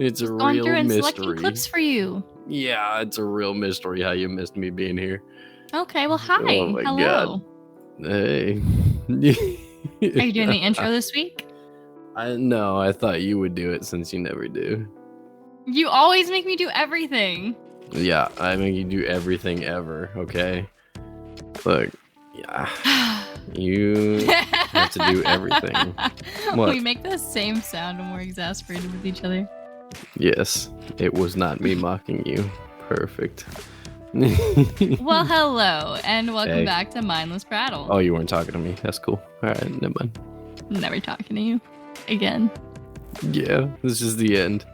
It's a Just going real through and mystery. selecting clips for you. Yeah, it's a real mystery how you missed me being here. Okay, well, hi. Oh my Hello. God. Hey. Are you doing the intro this week? No, I thought you would do it since you never do. You always make me do everything. Yeah, I make you do everything ever, okay? Look, yeah. You have to do everything. What? We make the same sound when we're exasperated with each other. Yes, it was not me mocking you. Perfect. Well, hello, and welcome back to Mindless Prattle. Oh, you weren't talking to me. That's cool. All right, never mind. Never talking to you again. Yeah, this is the end.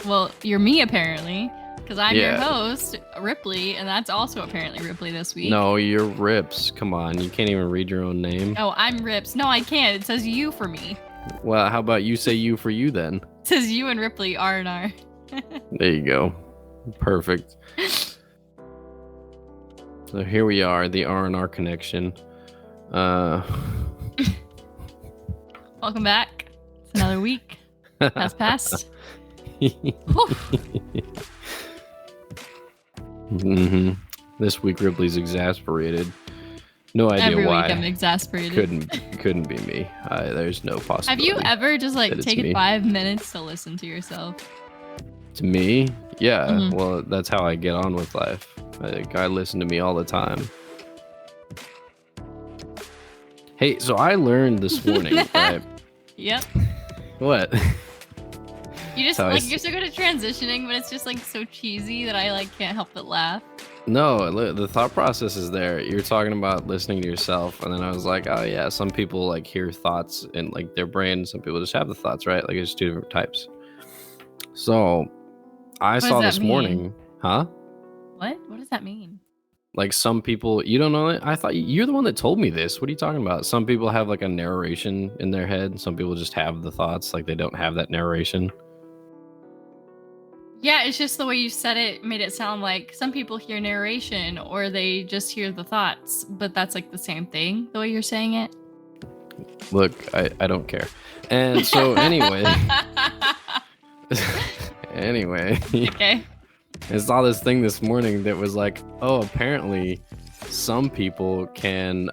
Well, you're me apparently, because I'm your host, Ripley, and that's also apparently Ripley this week. No, you're Rips. Come on, you can't even read your own name. Oh, I'm Rips. No, I can't. It says you for me. Well, how about you say you for you then? It says you and Ripley, R&R. There you go. Perfect. So here we are, the R&R connection. Welcome back. It's another week has passed. This week Ripley's exasperated. No idea Every why. Week I'm exasperated. Couldn't be me. There's no possibility. Have you ever just like taken 5 minutes to listen to yourself? To me? Yeah. Well, that's how I get on with life. I listen to me all the time. Hey, so I learned this morning, right? Yep. What? You just like you're so good at transitioning, but it's just like so cheesy that I like can't help but laugh. No, the thought process is there. You're talking about listening to yourself, and then I was like, oh yeah, some people like hear thoughts in like their brain. Some people just have the thoughts, right? Like it's two different types. So I saw this morning, huh? What does that mean? Like some people, you don't know it? I thought you're the one that told me this. What are you talking about? Some people have like a narration in their head. Some people just have the thoughts, like they don't have that narration. Yeah, it's just the way you said it made it sound like some people hear narration or they just hear the thoughts, but that's like the same thing, the way you're saying it. Look, I don't care. And so anyway, okay. I saw this thing this morning that was like, oh, apparently some people can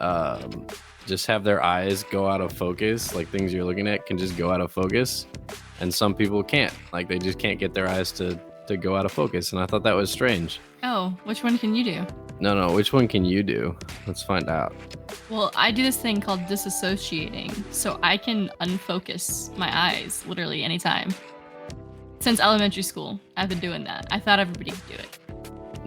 just have their eyes go out of focus, like things you're looking at can just go out of focus, and some people can't, like they just can't get their eyes to go out of focus. And I thought that was strange. Oh, which one can you do? No, which one can you do? Let's find out. Well, I do this thing called disassociating, so I can unfocus my eyes literally anytime. Since elementary school, I've been doing that. I thought everybody could do it.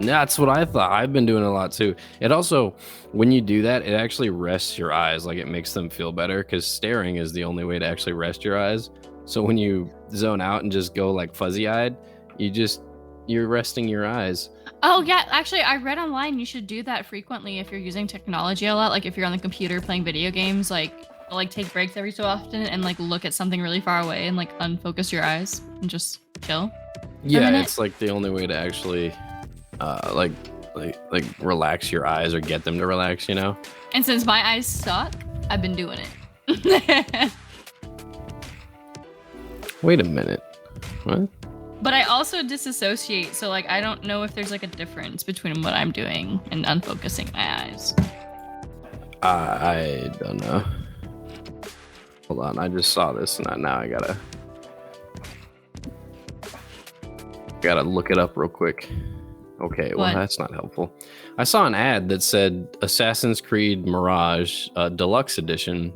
That's what I thought. I've been doing a lot too. It also, when you do that, it actually rests your eyes. Like it makes them feel better because staring is the only way to actually rest your eyes. So when you zone out and just go like fuzzy-eyed, you're resting your eyes. Oh yeah, actually I read online you should do that frequently if you're using technology a lot. Like if you're on the computer playing video games, like take breaks every so often and like look at something really far away and like unfocus your eyes and just chill. Yeah, it's like the only way to actually like relax your eyes or get them to relax, you know? And since my eyes suck, I've been doing it. Wait a minute. What? But I also disassociate, so like I don't know if there's like a difference between what I'm doing and unfocusing my eyes. I don't know. Hold on, I just saw this and now I gotta look it up real quick. Okay, well that's not helpful. I saw an ad that said Assassin's Creed Mirage Deluxe Edition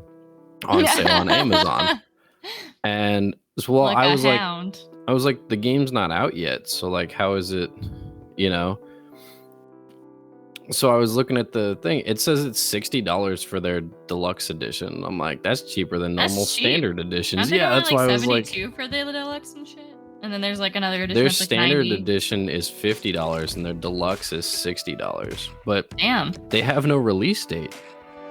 on sale on Amazon. And well, like I was like, the game's not out yet, so like how is it, you know? So I was looking at the thing. It says it's $60 for their deluxe edition. I'm like, that's cheaper than normal standard editions. Yeah, that's why I was like, $72 for the deluxe and shit. And then there's like another edition. Their that's standard like $90. edition is $50 and their deluxe is $60. But damn, they have no release date.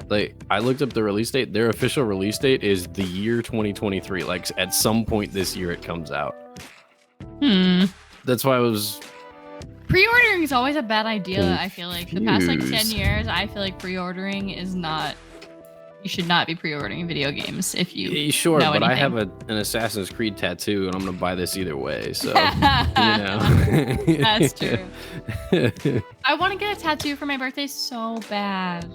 Like I looked up the release date. Their official release date is the year 2023. Like at some point this year it comes out. That's why I was. Pre-ordering is always a bad idea. I feel like the past like 10 years, I feel like pre-ordering is not you should not be pre-ordering video games if you Sure, know but I anything. have an Assassin's Creed tattoo, and I'm gonna buy this either way. So That's true. I want to get a tattoo for my birthday so bad.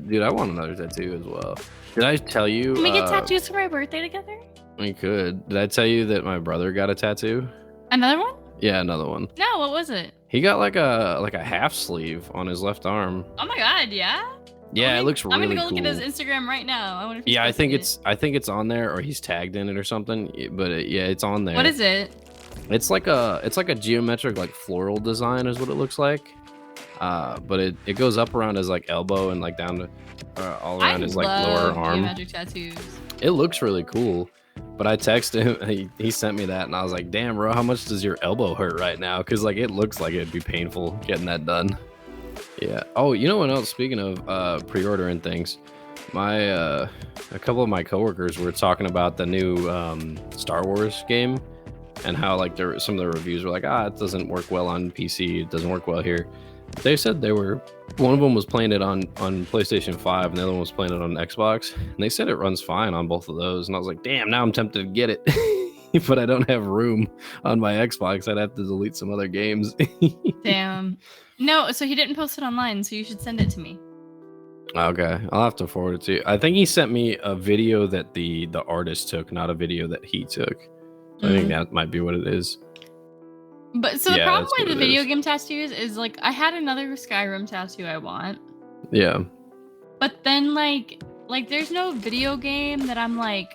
Dude, I want another tattoo as well. Did I tell you? Can we get tattoos for my birthday together? We could. Did I tell you that my brother got a tattoo? Another one? Yeah, another one. No, what was it? He got like a half sleeve on his left arm. Oh my god, yeah. Yeah, it looks really cool. I'm gonna go look at his Instagram right now. I wonder if I think it's on there, or he's tagged in it or something. But yeah, it's on there. What is it? It's like a geometric like floral design is what it looks like. But it goes up around his like elbow and like down to all around his like lower arm. Geometric tattoos. It looks really cool. But I texted him, he sent me that, and I was like, damn, bro, how much does your elbow hurt right now? Because, like, it looks like it'd be painful getting that done. Yeah. Oh, you know what else? Speaking of pre-ordering things, a couple of my coworkers were talking about the new Star Wars game and how, like, some of the reviews were like, it doesn't work well on PC, it doesn't work well here. They said one of them was playing it on PlayStation 5 and the other one was playing it on Xbox, and they said it runs fine on both of those. And I was like, damn, now I'm tempted to get it. But I don't have room on my Xbox. I'd have to delete some other games. Damn. No, so he didn't post it online, so you should send it to me. Okay, I'll have to forward it to you. I think he sent me a video that the artist took, not a video that he took. I think that might be what it is. But so the problem with the video game tattoos is like I had another Skyrim tattoo I want. Yeah. But then like there's no video game that I'm like,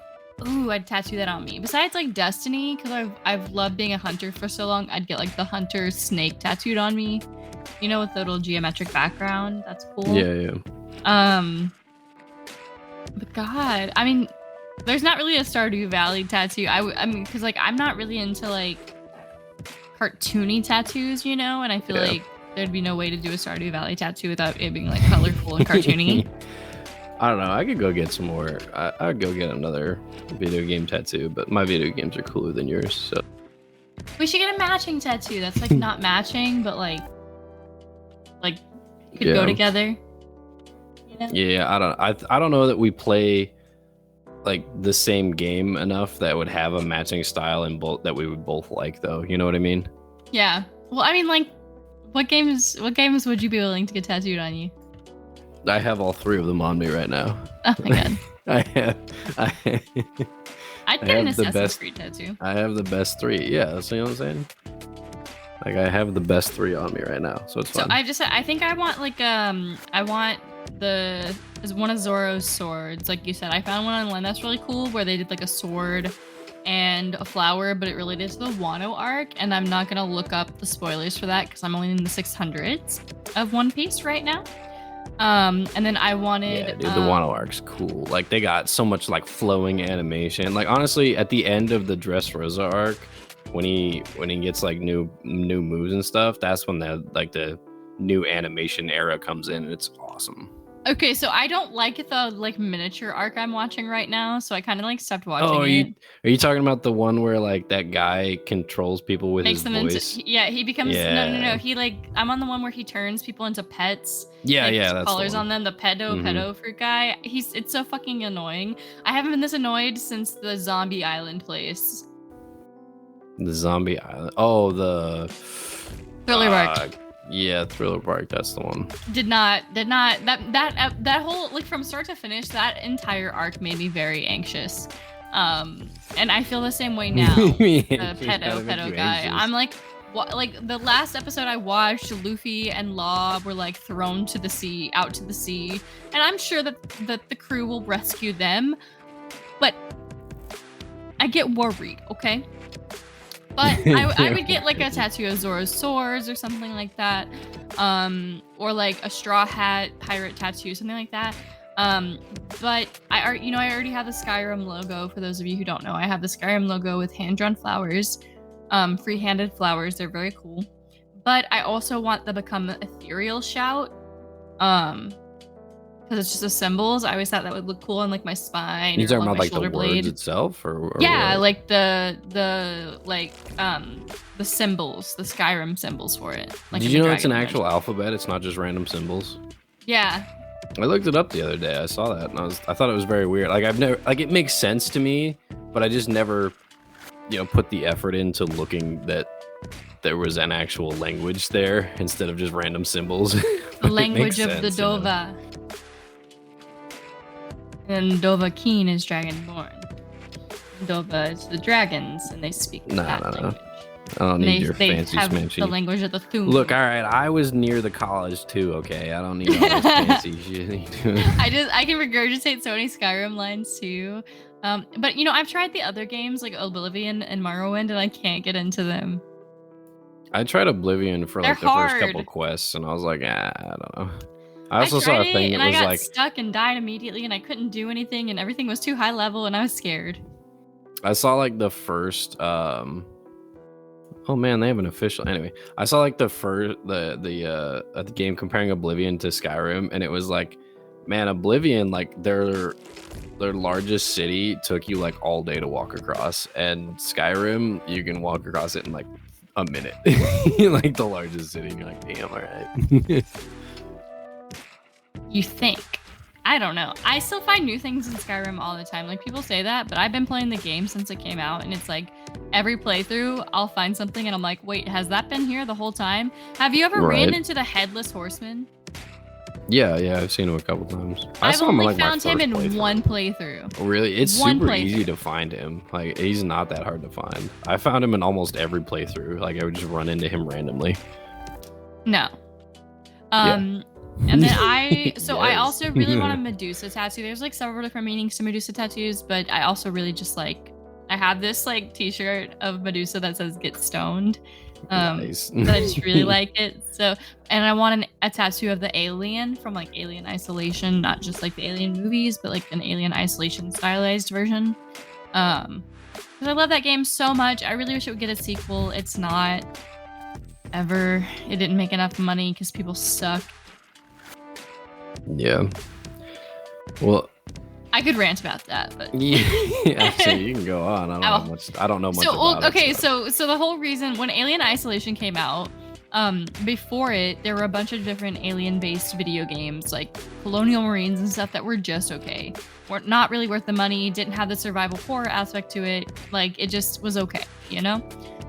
ooh, I'd tattoo that on me. Besides like Destiny, because I've loved being a hunter for so long, I'd get like the hunter snake tattooed on me. You know, with the little geometric background. That's cool. Yeah. But God, I mean, there's not really a Stardew Valley tattoo. I mean, because like I'm not really into like cartoony tattoos, you know, and I feel like there'd be no way to do a Stardew Valley tattoo without it being like colorful and cartoony. I don't know. I could go get some more. I'd go get another video game tattoo, but my video games are cooler than yours. So we should get a matching tattoo. That's like not matching, but like could go together. You know? Yeah, I don't know that we play like the same game enough that would have a matching style in both that we would both like, though. You know what I mean? Yeah. Well, I mean, like, what games would you be willing to get tattooed on you? I have all three of them on me right now. Oh my god. I'd get an Assassin's Creed tattoo. I have the best three. Yeah, so you know what I'm saying? Like I have the best three on me right now, so it's fun. So I think I want like I want one of Zoro's swords. Like you said, I found one online that's really cool where they did like a sword and a flower, but it related to the Wano arc. And I'm not gonna look up the spoilers for that because I'm only in the 600s of One Piece right now. And then I wanted. Yeah, dude, the Wano arc's cool. Like they got so much like flowing animation. Like honestly, at the end of the Dressrosa arc, when he gets like new moves and stuff, that's when the new animation era comes in, and it's awesome. Okay, so I don't like the like miniature arc I'm watching right now, so I kind of like stopped watching it. Are you talking about the one where like that guy controls people with his voice? He becomes no. He like I'm on the one where he turns people into pets. Yeah, that's colors on them. The pedo fruit guy. It's so fucking annoying. I haven't been this annoyed since the Zombie Island place. The Zombie Island. Oh, the Thriller Bark. Yeah, Thriller Bark. That's the one. Did not that whole like from start to finish, that entire arc made me very anxious. And I feel the same way now. The pedo guy. Anxious. I'm like, what? Like the last episode I watched, Luffy and Law were like thrown to the sea, out to the sea, and I'm sure that the crew will rescue them, but I get worried. Okay. But I would get like a tattoo of Zoro's swords or something like that, or like a straw hat pirate tattoo, something like that. But I already have the Skyrim logo. For those of you who don't know, I have the Skyrim logo with hand-drawn flowers, free-handed flowers. They're very cool. But I also want the Become Ethereal shout, because it's just the symbols. I always thought that would look cool on like my spine. You talking about like the blade. words itself, or yeah, what? like the symbols, the Skyrim symbols for it. Like did you know it's an actual alphabet? It's not just random symbols. Yeah. I looked it up the other day. I saw that, and I thought it was very weird. Like I've never, like it makes sense to me, but I just never, put the effort into looking that there was an actual language there instead of just random symbols. The language of the Dova. And Dovahkiin is Dragonborn. Dova is the dragons, and they speak that language. I don't need your fancy smanchy. The language of the Thum. Look, all right, I was near the college too. Okay, I don't need all this fancy shit. I can regurgitate so many Skyrim lines too. But I've tried the other games like Oblivion and Morrowind, and I can't get into them. I tried Oblivion for like the first couple quests, and I was like, I don't know. I also saw a thing that was I got like stuck and died immediately, and I couldn't do anything, and everything was too high level, and I was scared. I saw like the first. Oh man, they have an official. Anyway, I saw like the first the game comparing Oblivion to Skyrim, and it was like, man, Oblivion, like their largest city took you like all day to walk across, and Skyrim you can walk across it in like a minute. Like the largest city, and you're like, damn, all right. You think? I don't know. I still find new things in Skyrim all the time. Like people say that, but I've been playing the game since it came out, and it's like every playthrough I'll find something and I'm like, wait, has that been here the whole time? Have you ever ran into the Headless Horseman? Yeah, I've seen him a couple times. I've only found him in one playthrough. Really? It's super easy to find him. Like he's not that hard to find. I found him in almost every playthrough. Like I would just run into him randomly. No. And then I also really want a Medusa tattoo. There's like several different meanings to Medusa tattoos, but I also really just like, I have this like t-shirt of Medusa that says "Get Stoned." Nice. But I just really like it. So, and I want a tattoo of the alien from like Alien Isolation, not just like the Alien movies, but like an Alien Isolation stylized version. Because I love that game so much. I really wish it would get a sequel. It's not ever. It didn't make enough money because people suck. Yeah. Well, I could rant about that, but yeah, so you can go on. I don't know much about it. Okay, so the whole reason when Alien Isolation came out, before it, there were a bunch of different alien-based video games like Colonial Marines and stuff that were just okay. Were not really worth the money, didn't have the survival horror aspect to it. Like it just was okay,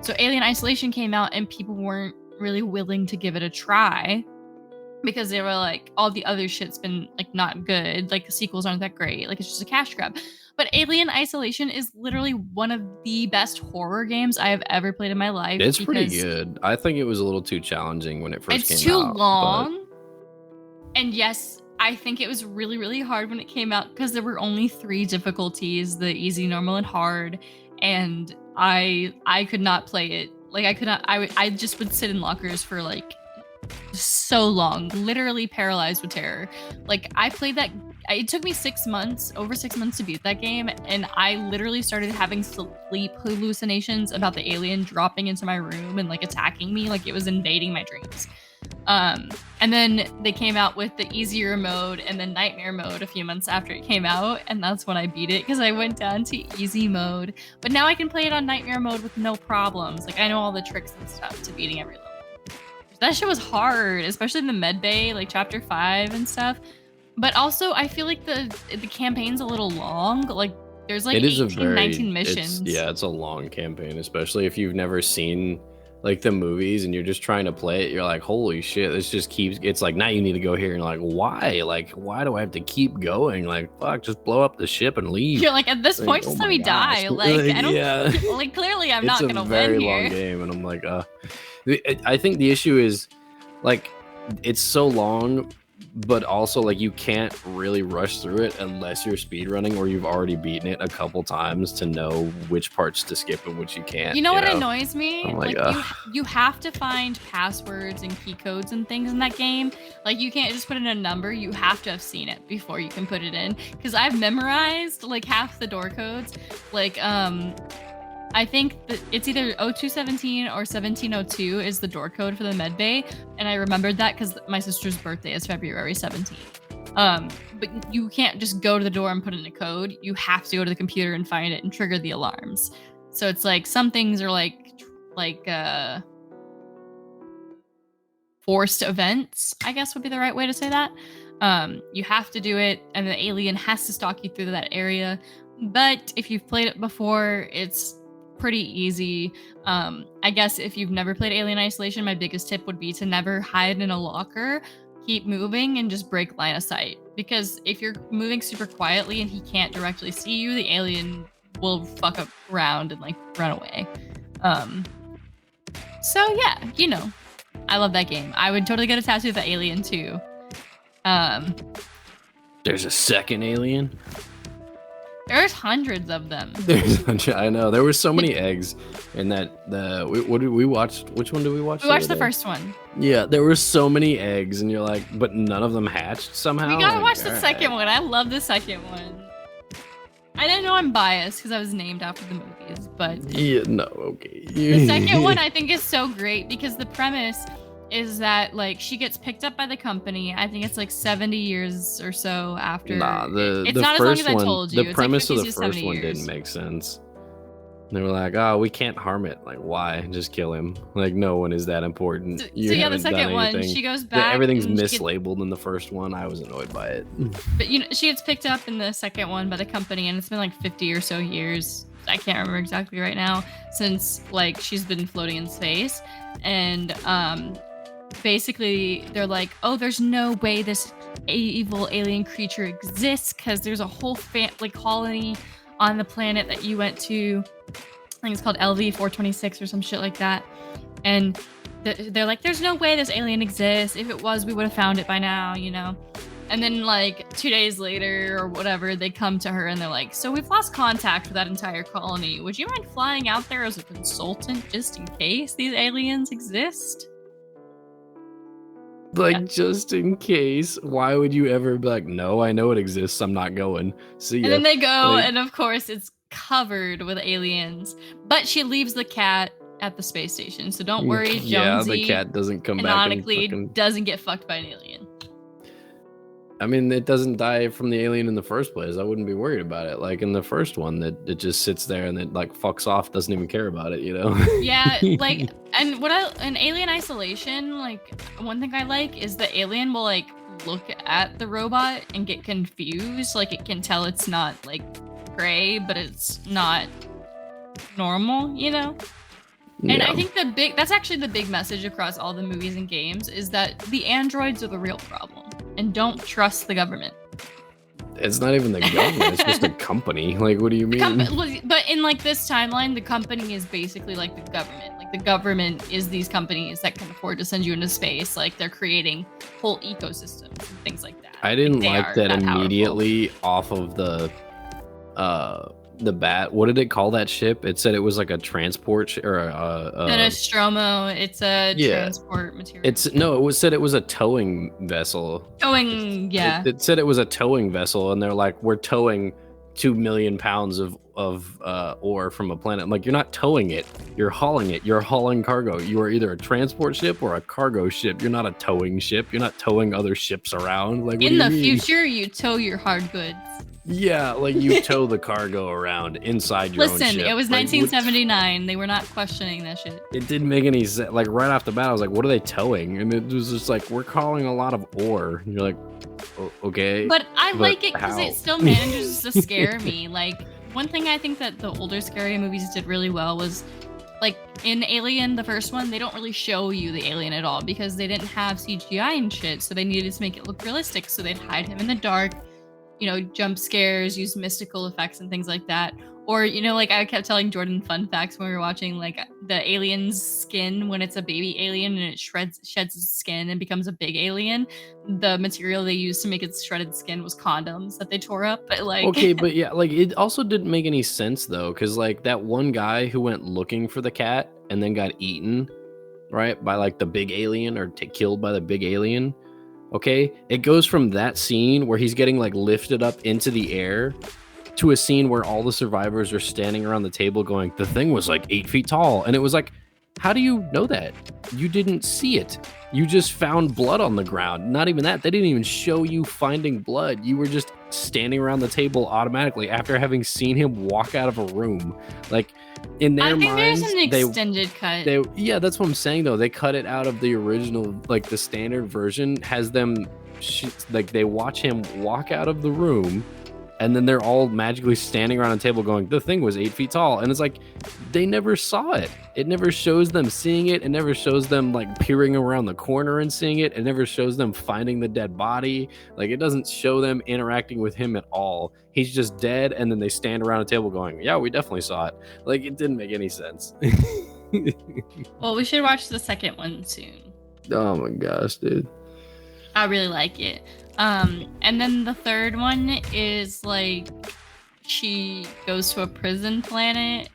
So Alien Isolation came out and people weren't really willing to give it a try. Because they were like, all the other shit's been like not good. Like the sequels aren't that great. Like it's just a cash grab. But Alien Isolation is literally one of the best horror games I have ever played in my life. It's pretty good. I think it was a little too challenging when it first came out. It's too long. But... And yes, I think it was really, really hard when it came out because there were only 3 difficulties: the easy, normal, and hard. And I could not play it. Like I could not. I just would sit in lockers for like so long, literally paralyzed with terror. Like I played that, it took me over 6 months to beat that game, and I literally started having sleep hallucinations about the alien dropping into my room and like attacking me, like it was invading my dreams. And then they came out with the easier mode and then nightmare mode a few months after it came out, and that's when I beat it because I went down to easy mode. But now I can play it on nightmare mode with no problems. Like I know all the tricks and stuff to beating every level. That shit was hard, especially in the med bay, like chapter 5 and stuff. But also, I feel like the campaign's a little long. Like there's like 19 missions. It's a long campaign, especially if you've never seen like the movies and you're just trying to play it. You're like, holy shit, this just keeps. It's like, now you need to go here, and like, why? Like, why do I have to keep going? Like, fuck, just blow up the ship and leave. You're like, at this point, just let me die. Like, I don't. Like, clearly, I'm not gonna win here. It's a very long game, and I'm like, I think the issue is like it's so long, but also like you can't really rush through it unless you're speedrunning or you've already beaten it a couple times to know which parts to skip and which you can't. You know what annoys me? I'm like you have to find passwords and key codes and things in that game. Like you can't just put in a number. You have to have seen it before you can put it in. Because I've memorized like half the door codes. Like I think that it's either 0217 or 1702 is the door code for the med bay, and I remembered that because my sister's birthday is February 17th. But you can't just go to the door and put in a code. You have to go to the computer and find it and trigger the alarms. So it's like some things are like forced events, I guess would be the right way to say that. You have to do it, and the alien has to stalk you through that area. But if you've played it before, it's pretty easy. I guess if you've never played Alien Isolation, my biggest tip would be to never hide in a locker. Keep moving and just break line of sight. Because if you're moving super quietly and he can't directly see you, the alien will fuck up around and like run away. So yeah, I love that game. I would totally get a tattoo of the alien too. There's a second alien. There's hundreds of them. I know there were so many eggs in that. What did we watch? Which one did we watch? We watched the first one. Yeah, there were so many eggs, and you're like, but none of them hatched somehow. We gotta like, watch the second one. I love the second one. I didn't know I'm biased because I was named after the movies, but yeah, no, okay. The second one I think is so great because the premise is that like she gets picked up by the company. I think it's like 70 years or so after. Nah, it's the not first as long as I told you. The It's premise like of the 50s to 70 first one years. didn't make sense. They were like, "Oh, we can't harm it. Like, why? Just kill him. Like, no one is that important." So yeah, the second one, she goes back. Everything's mislabeled in the first one. I was annoyed by it. But she gets picked up in the second one by the company, and it's been like 50 or so years. I can't remember exactly right now since like she's been floating in space, and basically they're like, oh, there's no way this evil alien creature exists because there's a whole colony on the planet that you went to. I think it's called LV-426 or some shit like that. And they're like, there's no way this alien exists. If it was, we would have found it by now, And then like 2 days later or whatever, they come to her and they're like, so we've lost contact with that entire colony. Would you mind flying out there as a consultant just in case these aliens exist? Just in case. Why would you ever be like, no, I know it exists. I'm not going. See ya. And then they go, and of course it's covered with aliens. But she leaves the cat at the space station, so don't worry, Jonesy. Yeah, the cat doesn't come back. Canonically, doesn't get fucked by an alien. I mean, it doesn't die from the alien in the first place. I wouldn't be worried about it. Like in the first one, that it just sits there and it like fucks off, doesn't even care about it, Yeah, like, and in Alien Isolation, like one thing I like is the alien will like look at the robot and get confused. Like it can tell it's not like gray, but it's not normal, And Yeah. I think that's actually the big message across all the movies and games is that the androids are the real problem. And don't trust the government. It's not even the government. It's just a company. Like, what do you mean? But in like this timeline, the company is basically like the government. Like the government is these companies that can afford to send you into space. Like they're creating whole ecosystems and things like that. I didn't They like are that powerful. immediately off of the bat. What did it call that ship? It said it was like a transport or The Nostromo, it's a transport material. It said it was a towing vessel. Towing, yeah. It said it was a towing vessel, and they're like, we're towing 2 million pounds of ore from a planet. I'm like, you're not towing it, you're hauling it. You're hauling cargo. You are either a transport ship or a cargo ship. You're not a towing ship. You're not towing other ships around. Like, in the future, you tow your hard goods. Yeah, like you tow the cargo around inside your own ship. Listen, it was like, 1979. They were not questioning that shit. It didn't make any sense. Like right off the bat, I was like, what are they towing? And it was just like, we're calling a lot of ore. And you're like, okay. But I like it because how? it still manages to scare me. Like, one thing I think that the older scary movies did really well was, like, in Alien, the first one, they don't really show you the alien at all because they didn't have CGI and shit. So they needed to make it look realistic. So they'd hide him in the dark. Jump scares, use mystical effects and things like that. Or, like I kept telling Jordan fun facts when we were watching, like the alien's skin when it's a baby alien and it sheds its skin and becomes a big alien. The material they used to make its shredded skin was condoms that they tore up. But like, okay, but yeah, like it also didn't make any sense though, because like that one guy who went looking for the cat and then got eaten, right, by like the big alien or killed by the big alien. Okay, it goes from that scene where he's getting like lifted up into the air to a scene where all the survivors are standing around the table going, the thing was like 8 feet tall. And it was like, how do you know that? You didn't see it. You just found blood on the ground. Not even that. They didn't even show you finding blood. You were just standing around the table automatically after having seen him walk out of a room. Like, in their minds, there's an extended cut. Yeah, that's what I'm saying though. They cut it out of the original, like the standard version has them they watch him walk out of the room, and then they're all magically standing around a table going, the thing was 8 feet tall. And it's like, they never saw it. It never shows them seeing it. It never shows them like peering around the corner and seeing it. It never shows them finding the dead body. Like, it doesn't show them interacting with him at all. He's just dead. And then they stand around a table going, yeah, we definitely saw it. Like, it didn't make any sense. Well, we should watch the second one soon. Oh my gosh, dude. I really like it. And then the third one is like she goes to a prison planet,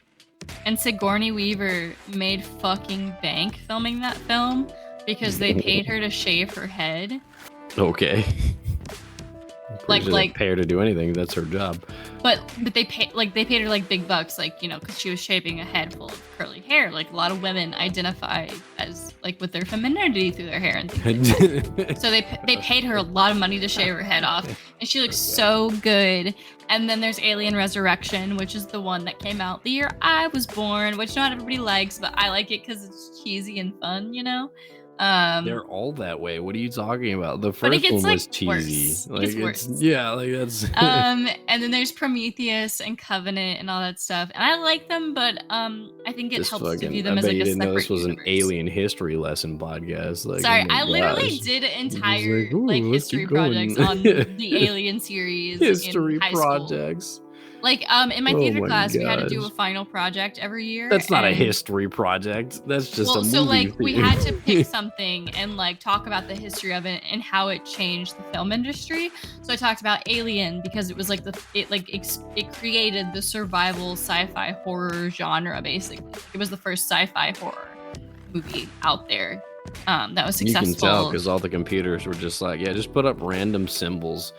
and Sigourney Weaver made fucking bank filming that film because they paid her to shave her head. Okay. Like pay her to do anything. That's her job. But they paid her like big bucks, like, you know, because she was shaving a head full of curly hair. Like, a lot of women identify as like with their femininity through their hair and things like that. So they paid her a lot of money to shave her head off, and she looks so good. And then there's Alien Resurrection, which is the one that came out the year I was born, which not everybody likes, but I like it because it's cheesy and fun, you know. They're all that way. What are you talking about? The first one was like cheesy. Worse. It gets worse. Yeah, like that's. And then there's Prometheus and Covenant and all that stuff, and I like them, but I think it helps to view them as like a separate this was universe. An alien history lesson podcast. Like, sorry, I literally did an entire like history projects on the Alien series. History in high projects. School. Like in my theater class, we had to do a final project every year. That's not a history project. That's just a movie. So like we had to pick something and like talk about the history of it and how it changed the film industry. So I talked about Alien because it was like it created the survival sci-fi horror genre. Basically, it was the first sci-fi horror movie out there that was successful. You can tell because all the computers were just like, yeah, just put up random symbols.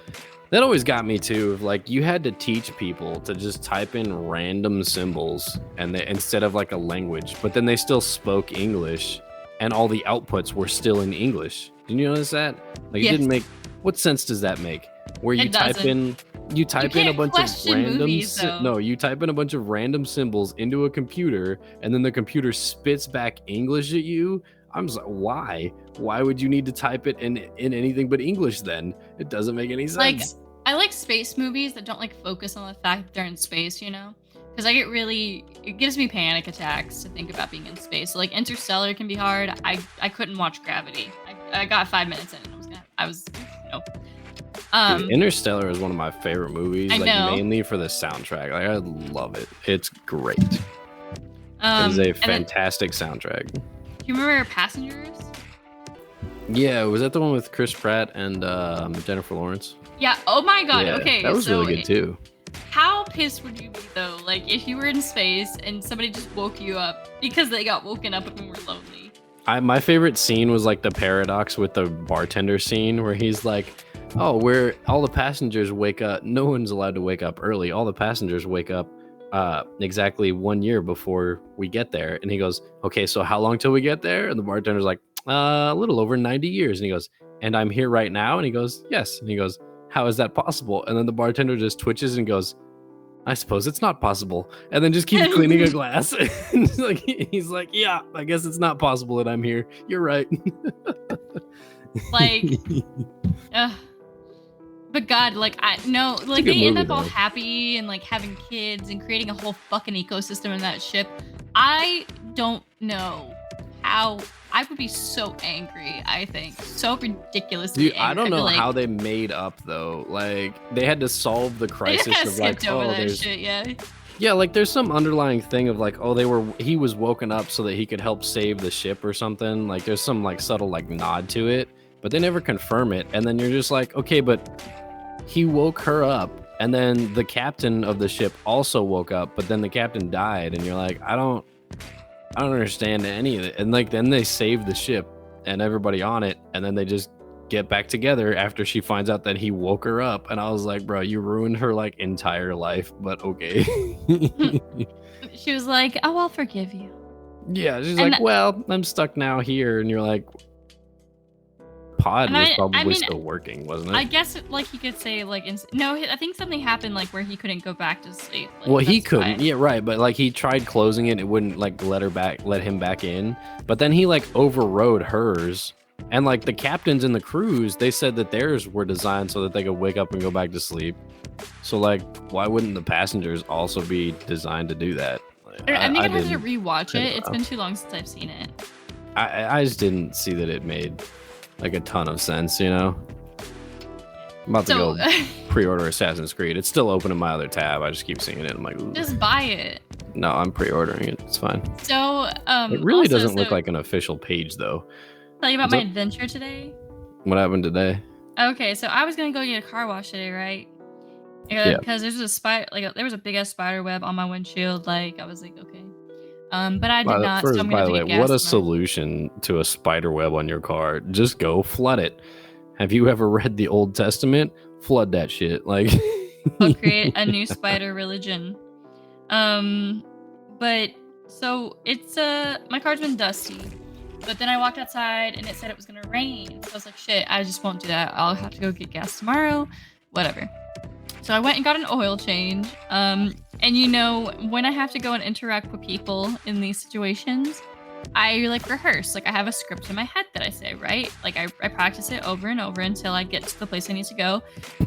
That always got me too. Like, you had to teach people to just type in random symbols and instead of like a language, but then they still spoke English and all the outputs were still in English. Did you notice that? Like, yes. It didn't make. What sense does that make? Where you type in a bunch of random you type in a bunch of random symbols into a computer and then the computer spits back English at you. I'm just like, why? Why would you need to type it in anything but English then? It doesn't make any sense. Like, I like space movies that don't like focus on the fact that they're in space, you know? Because it gives me panic attacks to think about being in space. So like Interstellar can be hard. I couldn't watch Gravity. I got 5 minutes in and I was Dude, Interstellar is one of my favorite movies. Mainly for the soundtrack. Like, I love it. It's great. It is a fantastic soundtrack. Do you remember Passengers? Yeah, was that the one with Chris Pratt and Jennifer Lawrence? Yeah. Oh my god. Yeah, okay. That was really good too. How pissed would you be though? Like, if you were in space and somebody just woke you up because they got woken up and were lonely. My favorite scene was like the paradox with the bartender scene where he's like, oh, where all the passengers wake up. No one's allowed to wake up early. All the passengers wake up exactly 1 year before we get there. And he goes, okay, so how long till we get there? And the bartender's like, a little over 90 years. And he goes, and I'm here right now? And he goes, yes. And he goes, how is that possible? And then the bartender just twitches and goes, I suppose it's not possible. And then just keeps cleaning a glass. And he's like, yeah, I guess it's not possible that I'm here. You're right. Like, but God, like, they end up all happy and like having kids and creating a whole fucking ecosystem in that ship. I don't know how. I would be so angry. I think so ridiculously angry. I don't know how they made up though. Like, they had to solve the crisis of like, over that shit, yeah, like there's some underlying thing of like, he was woken up so that he could help save the ship or something. Like, there's some like subtle like nod to it, but they never confirm it. And then you're just like, okay, but he woke her up, and then the captain of the ship also woke up, but then the captain died, and you're like, I don't understand any of it. And like, then they save the ship and everybody on it, and then they just get back together after she finds out that he woke her up. And I was like, bro, you ruined her like entire life, but okay. She was like, oh, I'll forgive you. Yeah, she's like, well, I'm stuck now here. And you're like, pod was probably still working, wasn't it? I guess like he could say like, no, I think something happened like where he couldn't go back to sleep. Like, well, he couldn't. Yeah, right. But like, he tried closing it. It wouldn't like let him back in. But then he like overrode hers And like the captains and the crews, they said that theirs were designed so that they could wake up and go back to sleep. So like, why wouldn't the passengers also be designed to do that? Like, I think I'd have to didn't- rewatch I it. don't It's know. been too long since I've seen it. I just didn't see that it made like a ton of sense, you know. I'm about to So go pre-order Assassin's Creed. It's still open in my other tab. I just keep seeing it. I'm like, ooh. just buy it. No, I'm pre-ordering it. It's fine. So It really also, doesn't look so like an official page though. tell you about What's my up? adventure today. What happened today? Okay, so I was gonna go get a car wash today, right? Yeah. Because there's a spider, there was a big ass spider web on my windshield. Like I was like, okay, but I did not. So I'm By gonna the way, have to get what a gas tomorrow. solution to a spider web on your car. Just go flood it. Have you ever read the Old Testament? Flood that shit. Like I'll create a new spider religion. But so it's my car's been dusty. But then I walked outside and it said it was gonna rain. So I was like, shit, I just won't do that. I'll have to go get gas tomorrow. Whatever. So I went and got an oil change. And you know, when I have to go and interact with people in these situations, I like rehearse. Like I have a script in my head that I say, right? Like I practice it over and over until I get to the place I need to go.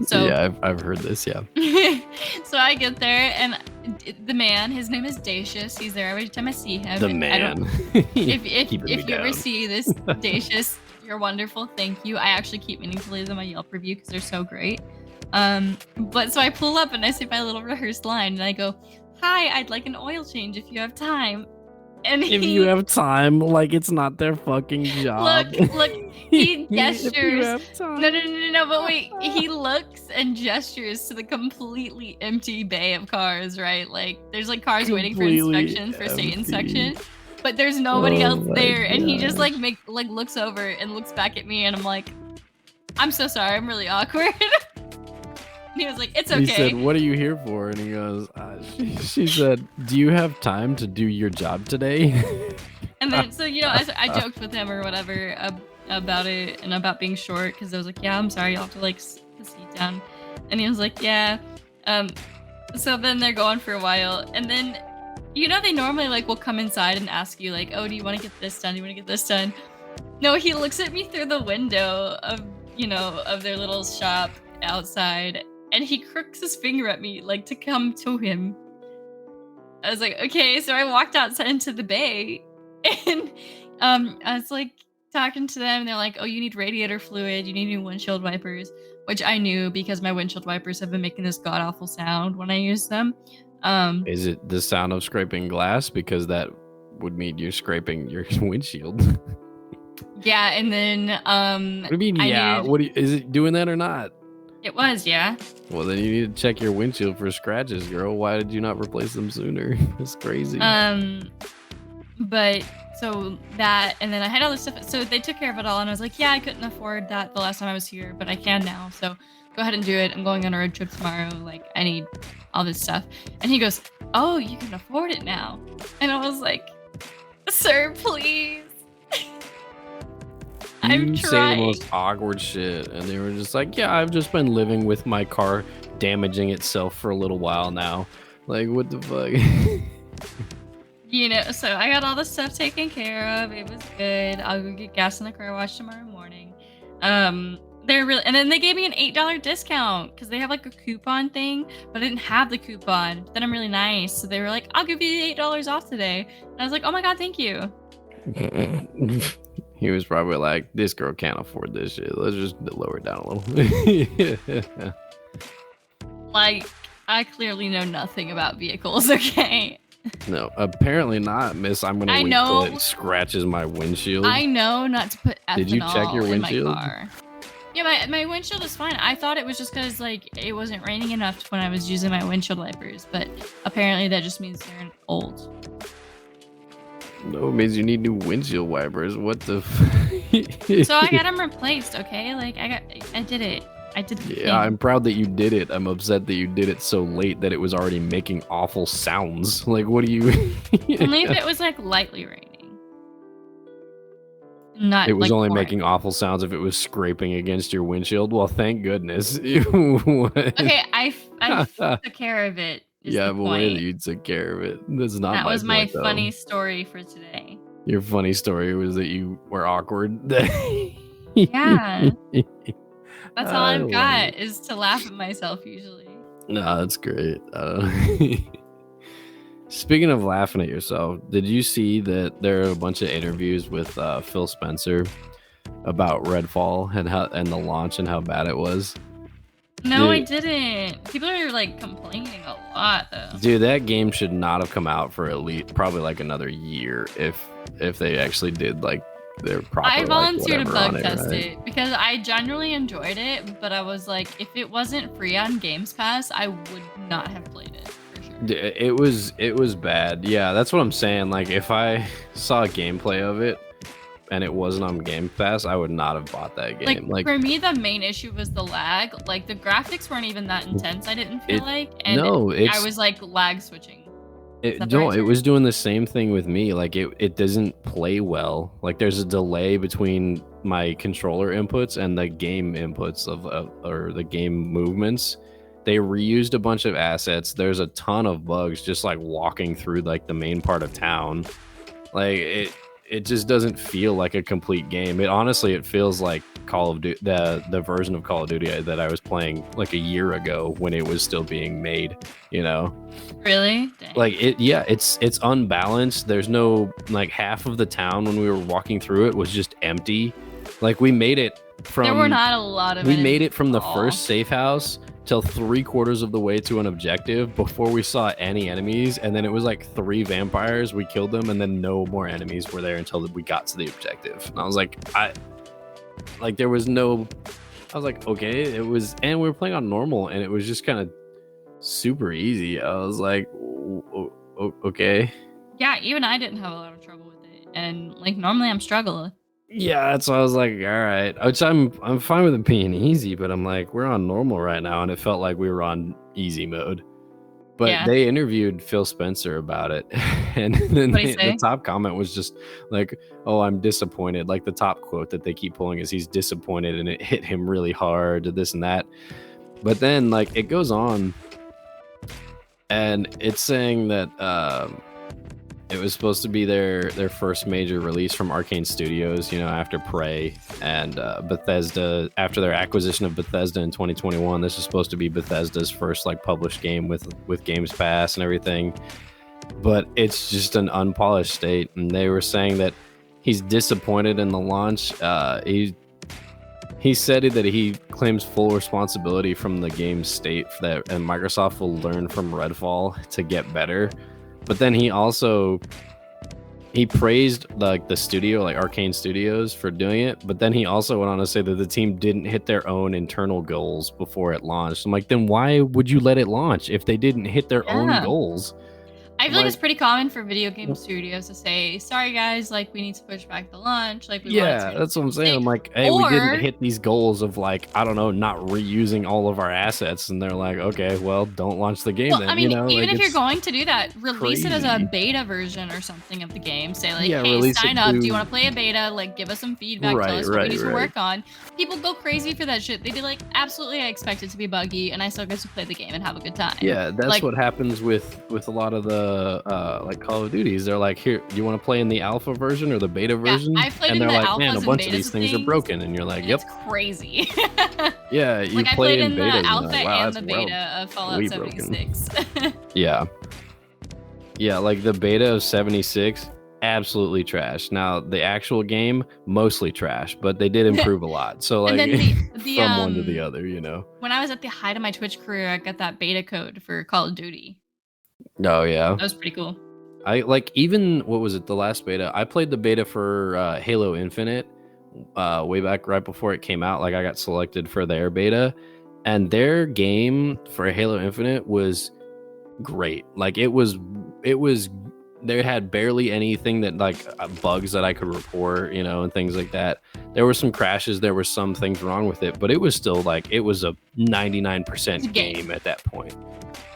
So yeah, I've heard this. Yeah. so I get there and the man, his name is Dacius. He's there every time I see him. The and I don't- man. if Keeping me you ever down. see this, Dacius, you're wonderful. Thank you. I actually keep meaning to leave them a Yelp review because they're so great. But so I pull up and I say my little rehearsed line and I go, "Hi, I'd like an oil change if you have time." And If you have time, like it's not their fucking job. look, he If you gestures. have time. No, but wait, he looks and gestures to the completely empty bay of cars, right? Like there's like cars waiting for Completely inspection, for state empty. inspection, but there's nobody Oh else my there. And he just gosh. like looks over and looks back at me and I'm like, I'm so sorry, I'm really awkward. And he was like, it's He okay. said, "What are you here for?" And he goes, she said, "Do you have time to do your job today?" And then, so, you know, I joked with him or whatever about it and about being short because I was like, yeah, I'm sorry, you'll have to like the seat down. And he was like, yeah. So then they're going for a while. And then, you know, they normally like will come inside and ask you like, oh, do you want to get this done? Do you want to get this done? No, he looks at me through the window of, you know, of their little shop outside and he crooks his finger at me like to come to him. I was like, okay. So I walked outside into the bay and I was like talking to them and they're like, oh, you need radiator fluid, you need new windshield wipers, which I knew because my windshield wipers have been making this god awful sound when I use them. Is it the sound of scraping glass? Because that would mean you're scraping your windshield. Yeah, and then What do you mean? Yeah. Is it doing that or not? it was, yeah. Well, then you need to check your windshield for scratches, girl. Why did you not replace them sooner? It's crazy. But so that, and then I had all this stuff. So they took care of it all, and I was like, yeah, I couldn't afford that the last time I was here, but I can now. So go ahead and do it. I'm going on a road trip tomorrow. Like, I need all this stuff. And he goes, oh, you can afford it now. And I was like, sir, please. I'm you say the trying. most awkward shit, and they were just like, "Yeah, I've just been living with my car damaging itself for a little while now." Like, what the fuck? You know, so I got all the stuff taken care of. It was good. I'll go get gas in the car wash tomorrow morning. They're really, and then they gave me an $8 discount because they have like a coupon thing, but I didn't have the coupon. But then I'm really nice, so they were like, "I'll give you $8 off today." And I was like, "Oh my god, thank you." He was probably like, "This girl can't afford this shit. Let's just lower it down a little." Like, I clearly know nothing about vehicles. Okay. No, apparently not, miss. I'm gonna I wait know. till it scratches my windshield. I know not to put ethanol Did you check your in my windshield? car. Yeah, my windshield is fine. I thought it was just because like it wasn't raining enough when I was using my windshield wipers, but apparently that just means they're old. No, it means you need new windshield wipers. What the? So I got them replaced. Okay, like I did it. I did the thing. Yeah, I'm proud that you did it. I'm upset that you did it so late that it was already making awful sounds. Like, what do you? Only if it was like lightly raining. Not. It was like, only pouring. making awful sounds if it was scraping against your windshield. Well, thank goodness. What? Okay, I took care of it. Is Yeah, the but way that point. you took care of it. That's not That my was my point, though. funny story for today. Your funny story was that you were awkward. Yeah. That's all I I've love got it. is to laugh at myself usually. No, that's great. Speaking of laughing at yourself, did you see that there are a bunch of interviews with Phil Spencer about Redfall and the launch and how bad it was? No, I Dude, didn't. People are like complaining a lot though. dude, that game should not have come out for at least probably like another year if they actually did like their I proper like volunteered to whatever on bug it, test right? it because I generally enjoyed it, but I was like, if it wasn't free on Games Pass, I would not have played it for sure. It was bad. Yeah, that's what I'm saying. Like if I saw a gameplay of it and it wasn't on Game Pass, I would not have bought that Like game. Like for me, the main issue was the lag. Like the graphics weren't even that intense. I didn't feel it like, and no, I was like lag switching. Is that the no, right it was term? doing the same thing with me. Like it doesn't play well. Like there's a delay between my controller inputs and the game inputs of or the game movements. They reused a bunch of assets. There's a ton of bugs just like walking through like the main part of town. Like it just doesn't feel like a complete game. It feels like Call of Duty, the version of Call of Duty that I was playing like a year ago when it was still being made, you know? Really? Dang. Like it's unbalanced. There's no like half of the town when we were walking through it was just empty. Like we made it There were from not a lot of we made enemies it from at the all. first safe house till 3/4 of the way to an objective before we saw any enemies, and then it was like 3 vampires. We killed them, and then no more enemies were there until we got to the objective. And I was like, there was no. I was like, okay, it was, and we were playing on normal, and it was just kind of super easy. I was like, okay. Yeah, even I didn't have a lot of trouble with it, and like normally I'm struggling. Yeah, that's why I was like, all right. Which I'm fine with it being easy, but I'm like, we're on normal right now, and it felt like we were on easy mode. But Yeah. they interviewed Phil Spencer about it, and then What'd he the say? top comment was just like, "Oh, I'm disappointed." Like the top quote that they keep pulling is, "He's disappointed, and it hit him really hard, this and that." But then, like, it goes on, and it's saying that it was supposed to be their first major release from Arcane Studios, you know, after Prey and Bethesda, after their acquisition of Bethesda in 2021. This is supposed to be Bethesda's first like published game with Games Pass and everything, but it's just an unpolished state. And they were saying that he's disappointed in the launch. He said that he claims full responsibility from the game's state for that, and Microsoft will learn from Redfall to get better. But then he praised like the studio, like Arcane Studios, for doing it. But then he also went on to say that the team didn't hit their own internal goals before it launched. I'm like, then why would you let it launch if they didn't hit their own goals? I feel like it's pretty common for video game studios to say, "Sorry guys, like we need to push back the launch. Like we want it to be That's what I'm saying. I'm safe." like, hey, we didn't Or hit these goals of like, I don't know, not reusing all of our assets. And they're like, okay, well, don't launch the game well, then. I mean, even like, if you're it's going to do that, release it as a crazy. beta version or something of the game. Say like, Yeah, "Hey, release it sign up. Do to- you want to play a beta? Like, give us some feedback. Tell Right, us what we need to right. work on." People go crazy for that shit. They be like, "Absolutely, I expect it to be buggy, and I still get to play the game and have a good time." Yeah, that's Like- what happens with a lot of the like Call of Duties. They're like, here, do you want to play in the alpha version or the beta version? I played And in they're the like, man, alphas a and bunch of betas these of things are things, broken. And you're like, yep. It's crazy. Yeah, you Like I play played in the betas and you're alpha like, wow, and the that's beta of Fallout way broken. 76. Yeah. Yeah, like the beta of 76, absolutely trash. Now, the actual game, mostly trash, but they did improve a lot. So, like, And then the from one to the other, you know? when I was at the height of my Twitch career, I got that beta code for Call of Duty. Oh, yeah. That was pretty cool. I like even what was it, the last beta? I played the beta for Halo Infinite way back right before it came out. Like I got selected for their beta, and their game for Halo Infinite was great. Like it was they had barely anything that like bugs that I could report, you know, and things like that. There were some crashes, there were some things wrong with it, but it was still like it was a 99% game at that point.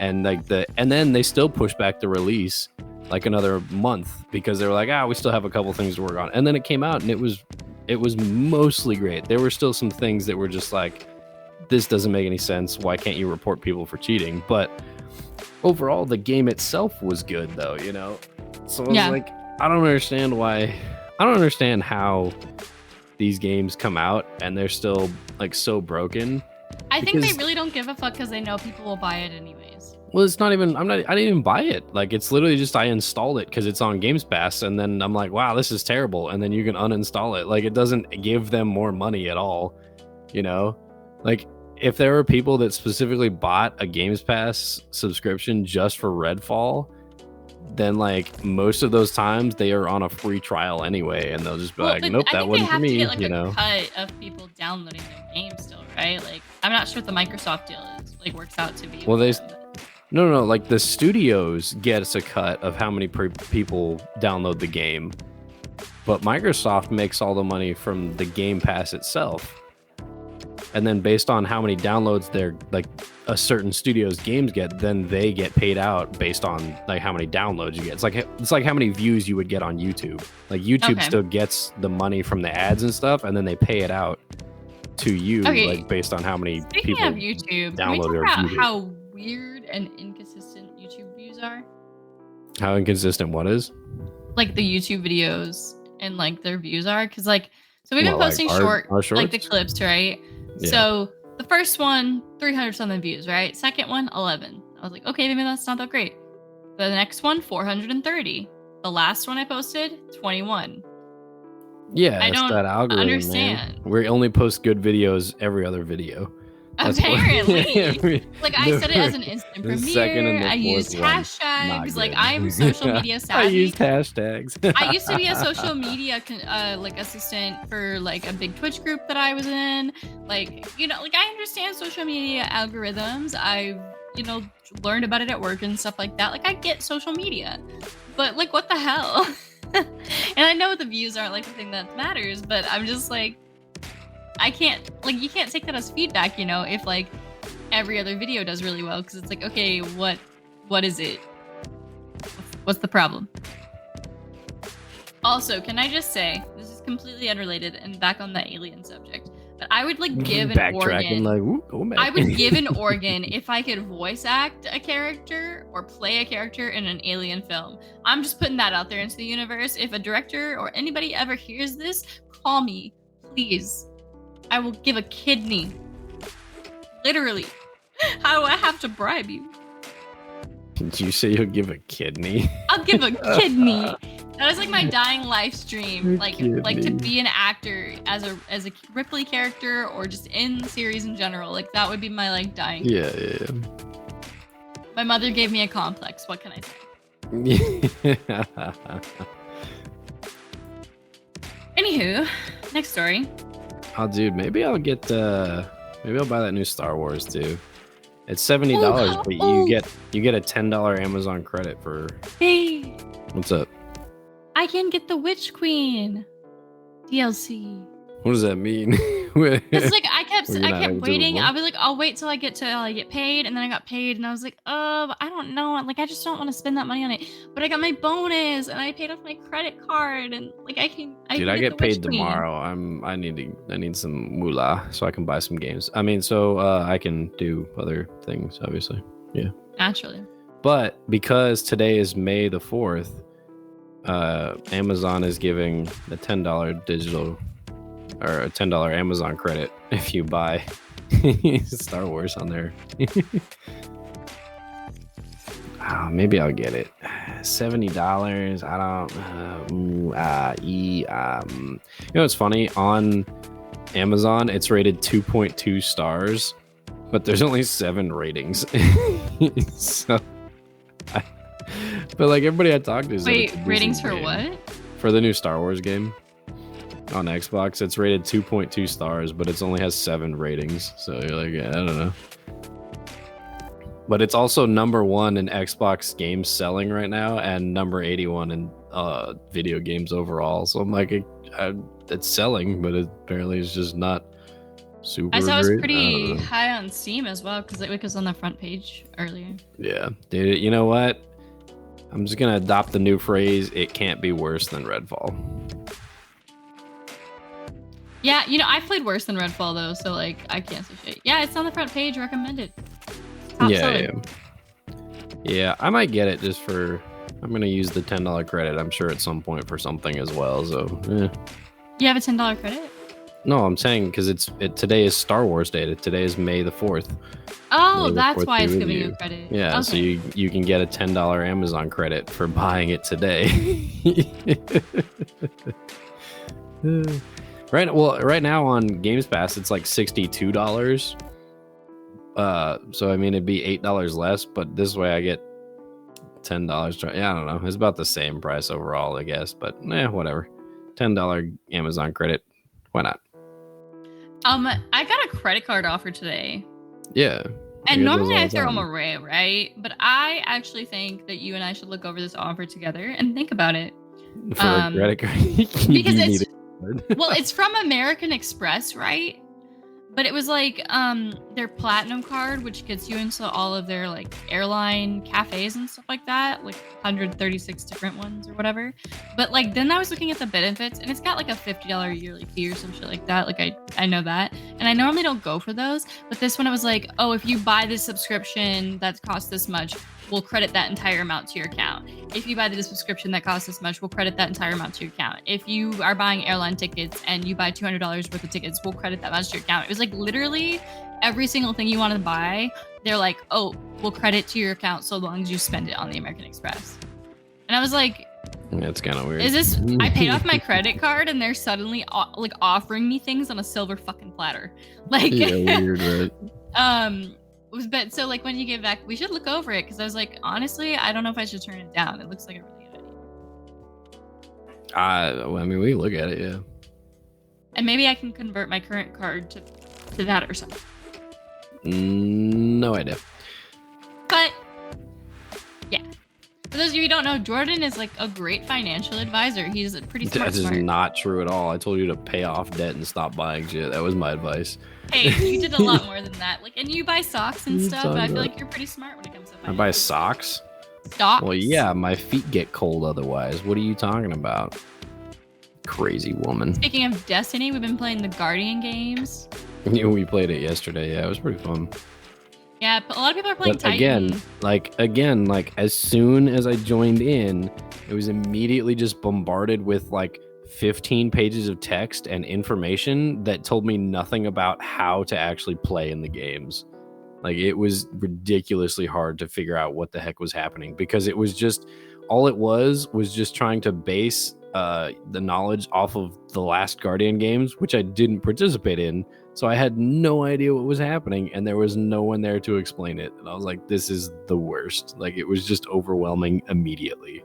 And like and then they still pushed back the release like another month because they were like, we still have a couple things to work on. And then it came out and it was mostly great. There were still some things that were just like, this doesn't make any sense. Why can't you report people for cheating? But overall, the game itself was good though, you know? So I was like, I don't understand how these games come out and they're still like so broken. I think they really don't give a fuck because they know people will buy it anyways. Well, it's not even. I didn't even buy it. Like, it's literally just I installed it because it's on Games Pass, and then I'm like, wow, this is terrible, and then you can uninstall it. Like, it doesn't give them more money at all. You know, like if there were people that specifically bought a Games Pass subscription just for Redfall, then like most of those times they are on a free trial anyway, and they'll just be like, nope, that wasn't for me. To get, like, you a know, cut of people downloading their game still, right? Like, I'm not sure what the Microsoft deal is. Like, works out to be. Well, No, like the studios gets a cut of how many people download the game, but Microsoft makes all the money from the Game Pass itself. And then based on how many downloads they're like a certain studio's games get, then they get paid out based on like how many downloads you get. It's like how many views you would get on YouTube. Like YouTube still gets the money from the ads and stuff, and then they pay it out to you like based on how many people of YouTube, download can we or talk about view how weird and inconsistent YouTube views are? How inconsistent what is? Like the YouTube videos and like their views are, because like so we've been posting our like the clips, right? Yeah. So the first one 300 something views, right? Second one 11. I was like, okay, maybe that's not that great. The next one 430. The last one I posted 21. Yeah, I don't that algorithm, understand. Man. We only post good videos every other video. Apparently. Like, I said it as an instant premiere. I used hashtags. Like, I'm social media savvy. I used hashtags. I used to be a social media like assistant for like a big Twitch group that I was in. Like, you know, like I understand social media algorithms. I've, you know, learned about it at work and stuff like that. Like, I get social media. But like, what the hell? And I know the views aren't like the thing that matters, but I'm just like, I can't, like, you can't take that as feedback, you know, if like every other video does really well, because it's like, okay, what is it? What's the problem? Also, can I just say, this is completely unrelated and back on the alien subject, but I would like give an organ. Like, go back. I would give an organ if I could voice act a character or play a character in an alien film. I'm just putting that out there into the universe. If a director or anybody ever hears this, call me, please. I will give a kidney. Literally. How do I have to bribe you? Did you say you'll give a kidney? I'll give a kidney. That is like my dying live stream. Like to be an actor as a Ripley character or just in the series in general. Like that would be my like dying. Yeah. My mother gave me a complex. What can I say? Anywho, next story. Oh, dude, maybe I'll get maybe I'll buy that new Star Wars too. It's $70, but you get a $10 Amazon credit for. Hey, what's up? I can get the Witch Queen DLC. What does that mean? It's like I kept waiting. I was like, I'll wait till I get paid, and then I got paid, and I was like, I don't know, like I just don't want to spend that money on it. But I got my bonus, and I paid off my credit card, and like I can. Dude, I get paid tomorrow. I need some moolah so I can buy some games. I mean, so I can do other things, obviously. Yeah. Naturally. But because today is May the 4th, Amazon is giving a $10 digital. Or a $10 Amazon credit if you buy Star Wars on there. Oh, maybe I'll get it. $70. I don't. You know what's funny? On Amazon, it's rated 2.2 stars, but there's only 7 ratings. So, but like everybody I talked to. Wait, ratings for what? For the new Star Wars game. On Xbox, it's rated 2.2 stars, but it only has 7 ratings. So you're like, yeah, I don't know. But it's also number 1 in Xbox games selling right now, and number 81 in video games overall. So I'm like, it's selling, but it apparently is just not super. I saw it was pretty high on Steam as well, because it was on the front page earlier. Yeah, dude. You know what? I'm just gonna adopt the new phrase: "It can't be worse than Redfall." Yeah, you know, I played worse than Redfall though, so like I can't say shit. Yeah, it's on the front page, recommended. Yeah, I might get it just for. I'm gonna use the $10 credit. I'm sure at some point for something as well. So. You have a $10 credit? No, I'm saying because today is Star Wars Day. Today is May the 4th. Oh, May the that's 4th why be it's with giving you you. a credit. Yeah, so Okay. you can get a $10 Amazon credit for buying it today. Right now on Games Pass it's like $62. So I mean it'd be $8 less, but this way I get $10. Yeah, I don't know. It's about the same price overall, I guess, but whatever. $10 Amazon credit. Why not? I got a credit card offer today. Yeah. And normally I throw them away, right? But I actually think that you and I should look over this offer together and think about it. For a credit card. Because it's from American Express, right? But it was like their platinum card, which gets you into all of their like airline cafes and stuff like that, like 136 different ones or whatever. But like then I was looking at the benefits, and it's got like a $50 yearly fee or some shit like that. Like I know that, and I normally don't go for those, but this one I was like, oh, if you buy this subscription that costs this much, we'll credit that entire amount to your account. If you buy the subscription that costs this much, we'll credit that entire amount to your account. If you are buying airline tickets and you buy $200 worth of tickets, we'll credit that much to your account. It was like literally every single thing you want to buy, they're like, oh, we'll credit to your account so long as you spend it on the American Express. And I was like, that's kind of weird. Is this? I paid off my credit card and they're suddenly like offering me things on a silver fucking platter. Like, yeah, weird, right? But so like when you get back, we should look over it because I was like, honestly, I don't know if I should turn it down. It looks like a really good idea. I mean, we look at it, yeah. And maybe I can convert my current card to that or something. No idea. But yeah, for those of you who don't know, Jordan is like a great financial advisor. He's a pretty smart. That is not true at all. I told you to pay off debt and stop buying shit. That was my advice. Hey, you did a lot more than that. Like, and you buy socks and stuff. I feel like you're pretty smart when it comes to finance. I buy socks? Socks? Well, yeah, my feet get cold otherwise. What are you talking about? Crazy woman. Speaking of Destiny, we've been playing the Guardian games. Yeah, we played it yesterday. Yeah, it was pretty fun. Yeah, but a lot of people are playing but Titan. Again, like as soon as I joined in, it was immediately just bombarded with like 15 pages of text and information that told me nothing about how to actually play in the games. Like it was ridiculously hard to figure out what the heck was happening because it was just all it was just trying to base the knowledge off of the last Guardian games, which I didn't participate in. So I had no idea what was happening and there was no one there to explain it. And I was like, this is the worst. Like it was just overwhelming immediately.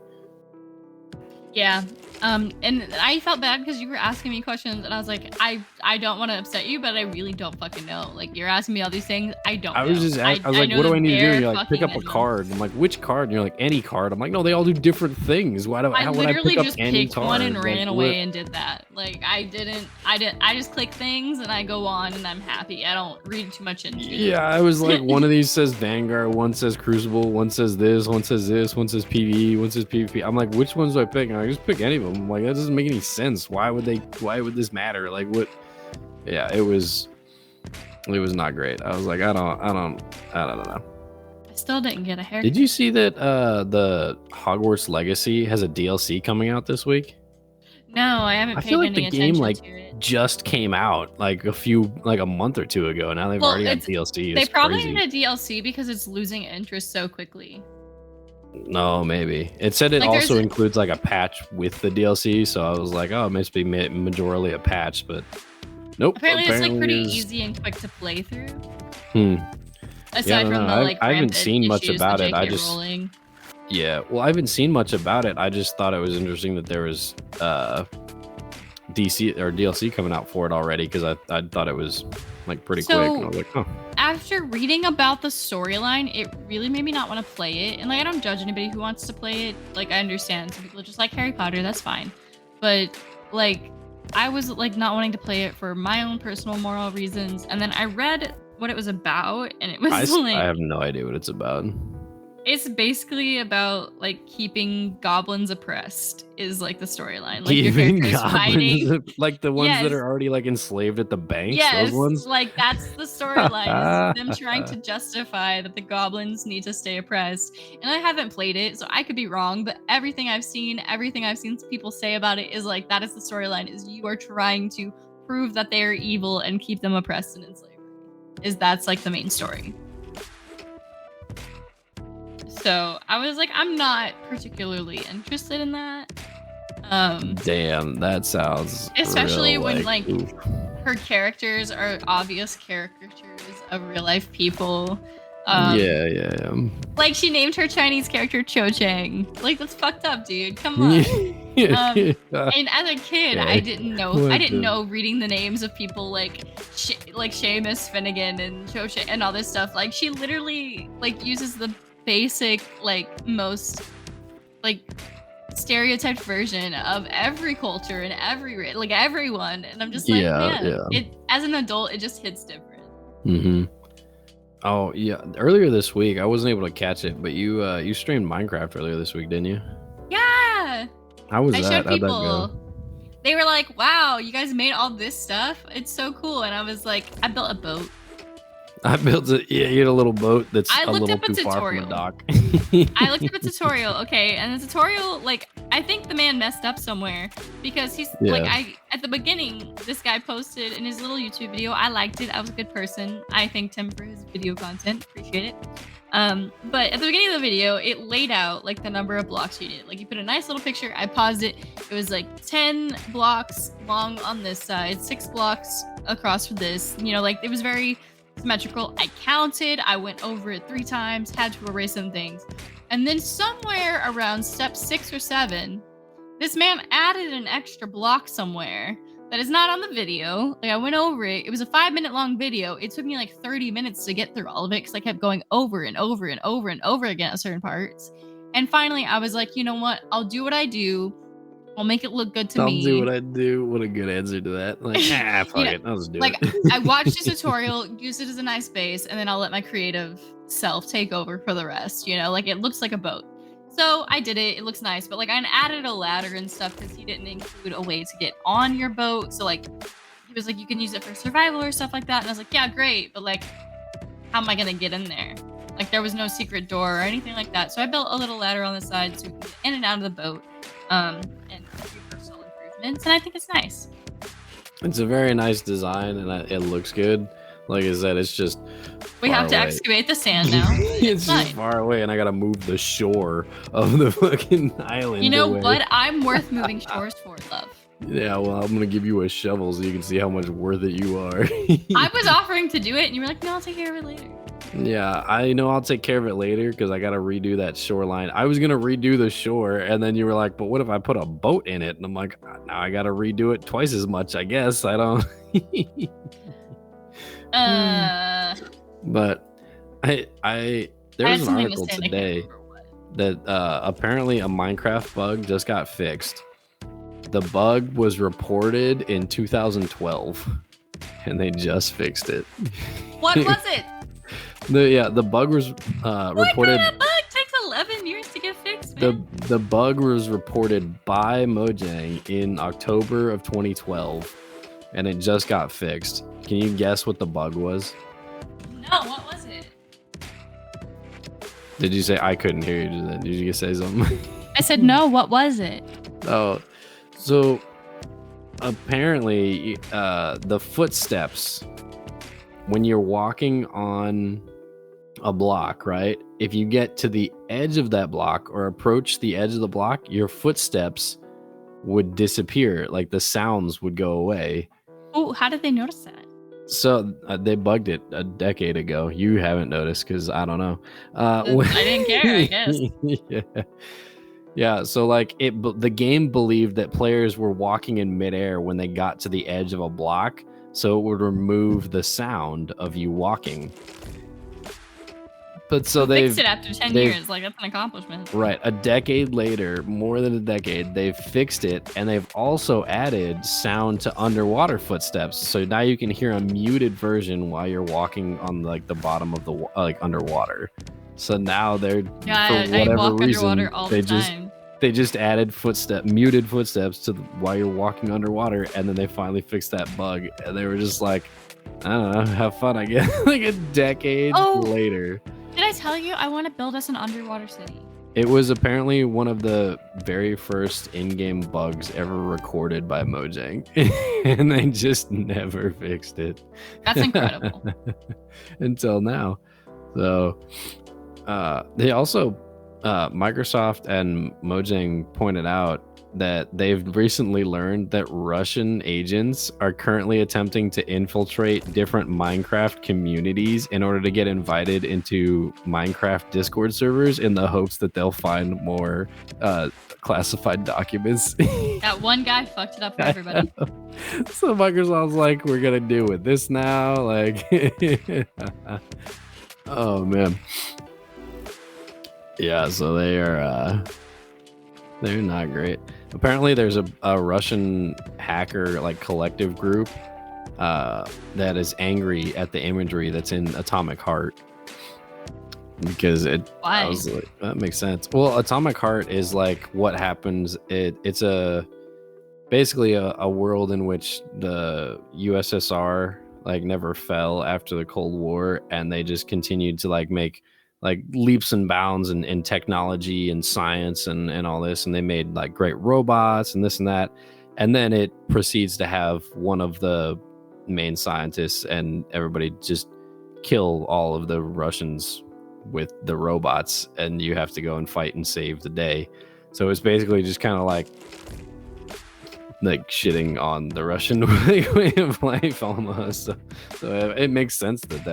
Yeah. And I felt bad because you were asking me questions and I was like, I don't want to upset you, but I really don't fucking know. Like you're asking me all these things. I was just I was like, what do I need to do? And you're like, pick up a card. I'm like, which card? And you're like, any card. I'm like, no, they all do different things. How would I pick up any card? One and ran away and did that. Like I just click things and I go on and I'm happy. I don't read too much into it. Yeah, I was like, one of these says Vanguard, one says Crucible, one says this, one says this, one says PvE, one says PvP. I'm like, which ones do I pick? And I just pick any of them. I'm like, that doesn't make any sense. Why would this matter? Like what? Yeah, it was not great. I was like, I don't know. I still didn't get a haircut. Did you see that the Hogwarts Legacy has a DLC coming out this week? No, I haven't paid any attention to it. I feel like the game just came out like a month or two ago. Now they've already got DLC. They probably need a DLC because it's losing interest so quickly. No, maybe. It said it also includes like a patch with the DLC, so I was like, oh, it must be majorly a patch, but nope. Apparently it's like pretty easy and quick to play through. Aside from the I haven't seen much about it. Yeah, well, I haven't seen much about it. I just thought it was interesting that there was DLC coming out for it already because I thought it was like pretty quick. And I was like, huh. After reading about the storyline, it really made me not want to play it. And like, I don't judge anybody who wants to play it. Like, I understand some people just like Harry Potter. That's fine. But like, I was like not wanting to play it for my own personal moral reasons. And then I read what it was about, and it was I have no idea what it's about. It's basically about like keeping goblins oppressed is like the storyline. Like keeping your character's fighting, like the ones that are already like enslaved at the bank. Yes, those ones. Like that's the storyline. Them trying to justify that the goblins need to stay oppressed. And I haven't played it, so I could be wrong. But everything I've seen people say about it is like that is the storyline. Is you are trying to prove that they are evil and keep them oppressed and in slavery. That's like the main story. So I was like, I'm not particularly interested in that. Damn, that sounds especially real, when oof. her characters are obvious caricatures of real life people. Yeah. Like she named her Chinese character Cho Chang. Like that's fucked up, dude. Come on. And as a kid, Okay. I didn't know reading the names of people like Seamus Finnegan and Cho Chang and all this stuff. Like she literally like uses the basic most stereotyped version of every culture and everyone, and I'm just like, it as an adult it just hits different. Oh yeah, earlier this week I wasn't able to catch it, but you streamed Minecraft earlier this week, didn't you? Yeah, how was I that? showed How'd that people. go? They were like, wow, you guys made all this stuff, it's so cool. And I was like, I built a boat. I built it. Yeah, you had a little boat that's I a looked little up a too far from tutorial. the dock. I looked up a tutorial, okay, and the tutorial, I think the man messed up somewhere because he's at the beginning, this guy posted in his little YouTube video. I liked it. I was a good person. I thanked him for his video content. Appreciate it. But at the beginning of the video, it laid out the number of blocks you did. You put a nice little picture. I paused it. It was 10 blocks long on this side, 6 blocks across for this. It was very symmetrical. I counted. I went over it 3 times. Had to erase some things. And then somewhere around step 6 or 7, this man added an extra block somewhere that is not on the video. I went over it. It was a 5-minute long video. It took me 30 minutes to get through all of it because I kept going over and over and over and over again at certain parts. And finally, I was like, you know what? I'll do what I do. I'll make it look good to me. I'll do what I do. What a good answer to that. Fuck it. I'll just do it. I watched the tutorial, used it as a nice base, and then I'll let my creative self take over for the rest. It looks like a boat. So I did it. It looks nice, but I added a ladder and stuff because he didn't include a way to get on your boat. So he was like, you can use it for survival or stuff like that. And I was like, yeah, great, but how am I gonna get in there? There was no secret door or anything like that. So I built a little ladder on the side so we can get in and out of the boat, and do personal improvements. And I think it's nice. It's a very nice design, and it looks good. Like I said, it's just we have to excavate the sand now. It's just far away, and I gotta move the shore of the fucking island. You know what? I'm worth moving shores for, love. Yeah, well, I'm gonna give you a shovel so you can see how much worth it you are. I was offering to do it, and you were like, no, I'll take care of it later. Yeah, I know I'll take care of it later because I gotta redo that shoreline. I was gonna redo the shore, and then you were like, but what if I put a boat in it? And I'm like, now I gotta redo it twice as much, I guess. I don't... But there was an article today that apparently a Minecraft bug just got fixed. The bug was reported in 2012, and they just fixed it. What was it? The bug was reported. What kind of bug takes 11 years to get fixed, man? The bug was reported by Mojang in October of 2012, and it just got fixed. Can you guess what the bug was? No, what was it? Did you say I couldn't hear you? Did you say something? I said no. What was it? Oh, so apparently the footsteps when you're walking on a block, right? If you get to the edge of that block or approach the edge of the block, your footsteps would disappear. The sounds would go away. Oh, how did they notice that? So they bugged it a decade ago. You haven't noticed because I don't know. I didn't care, I guess. Yeah. So the game believed that players were walking in midair when they got to the edge of a block, so it would remove the sound of you walking. But so they fixed it after 10 years. That's an accomplishment. Right. A decade later, more than a decade, they've fixed it, and they've also added sound to underwater footsteps. So now you can hear a muted version while you're walking on the bottom of the underwater. So now they're for whatever reason they just added muted footsteps to while you're walking underwater, and then they finally fixed that bug, and they were just like, I don't know, have fun, I guess. A decade later. Did I tell you I want to build us an underwater city? It was apparently one of the very first in-game bugs ever recorded by Mojang, and they just never fixed it. That's incredible. Until now. So they also Microsoft and Mojang pointed out that they've recently learned that Russian agents are currently attempting to infiltrate different Minecraft communities in order to get invited into Minecraft Discord servers in the hopes that they'll find more classified documents. That one guy fucked it up for everybody. So Microsoft's like, we're gonna deal with this now. Like, oh man. Yeah, so they're not great. Apparently there's a Russian hacker like collective group that is angry at the imagery that's in Atomic Heart. Because Why? I was like, that makes sense. Well, Atomic Heart is like what happens. It's basically a world in which the USSR like never fell after the Cold War, and they just continued to like make like leaps and bounds in technology and science and all this, and they made like great robots and this and that, and then it proceeds to have one of the main scientists and everybody just kill all of the Russians with the robots, and you have to go and fight and save the day. So it's basically just kind of like shitting on the Russian way of life almost. So it makes sense that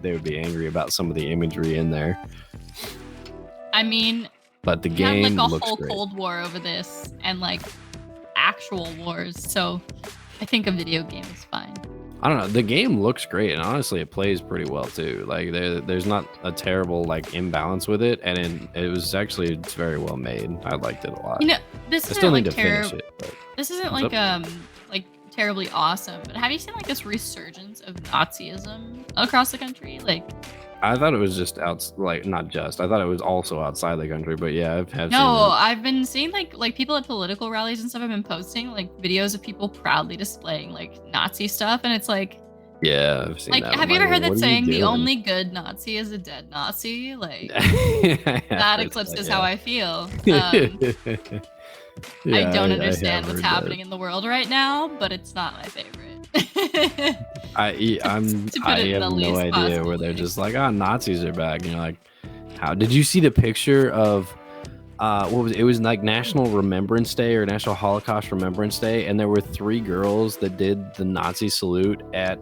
they would be angry about some of the imagery in there. I mean, but the game have like a looks whole great. Cold War over this and like actual wars. So I think a video game is fine. I don't know. The game looks great, and honestly, it plays pretty well too. Like there's not a terrible like imbalance with it, and it's very well made. I liked it a lot. You know, this I isn't still like need to finish it. But this isn't like terribly awesome. But have you seen like this resurgence of Nazism across the country? Like, I thought it was just not just. I thought it was also outside the country, but yeah, I've no, seen that. I've been seeing like people at political rallies and stuff have been posting like videos of people proudly displaying like Nazi stuff, and it's like, yeah, I've seen like, that. have you ever heard that What are you saying, the doing? only good Nazi is a dead Nazi? Like, Yeah, that eclipses how I feel. Yeah, I don't have understand what's heard happening in the world right now, but it's not my favorite. I have no idea possible where they're way. just like, oh, Nazis are back. And you're like, how did you see the picture of what was it? It was like National Remembrance Day or National Holocaust Remembrance Day, and there were 3 girls that did the Nazi salute in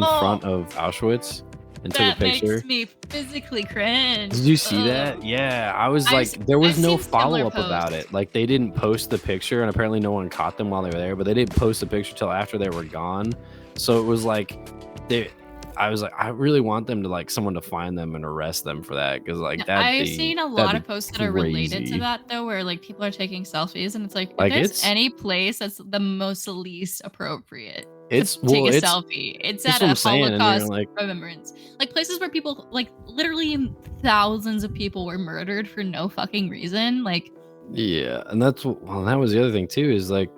front of Auschwitz and took a That picture. makes me physically cringe. Did you see that? Yeah, I was there was I've no seen similar follow-up about posts. it. Like they didn't post the picture, and apparently no one caught them while they were there, but they didn't post the picture till after they were gone. So it was like I was like, I really want them to like someone to find them and arrest them for that, because like that. I've seen a lot of posts that are related to that though, where like people are taking selfies, and it's like, if there's any place that's the most least appropriate to take a selfie, it's at a Holocaust remembrance. Like places where people, like literally thousands of people were murdered for no fucking reason. Like, yeah, and that was the other thing too, is like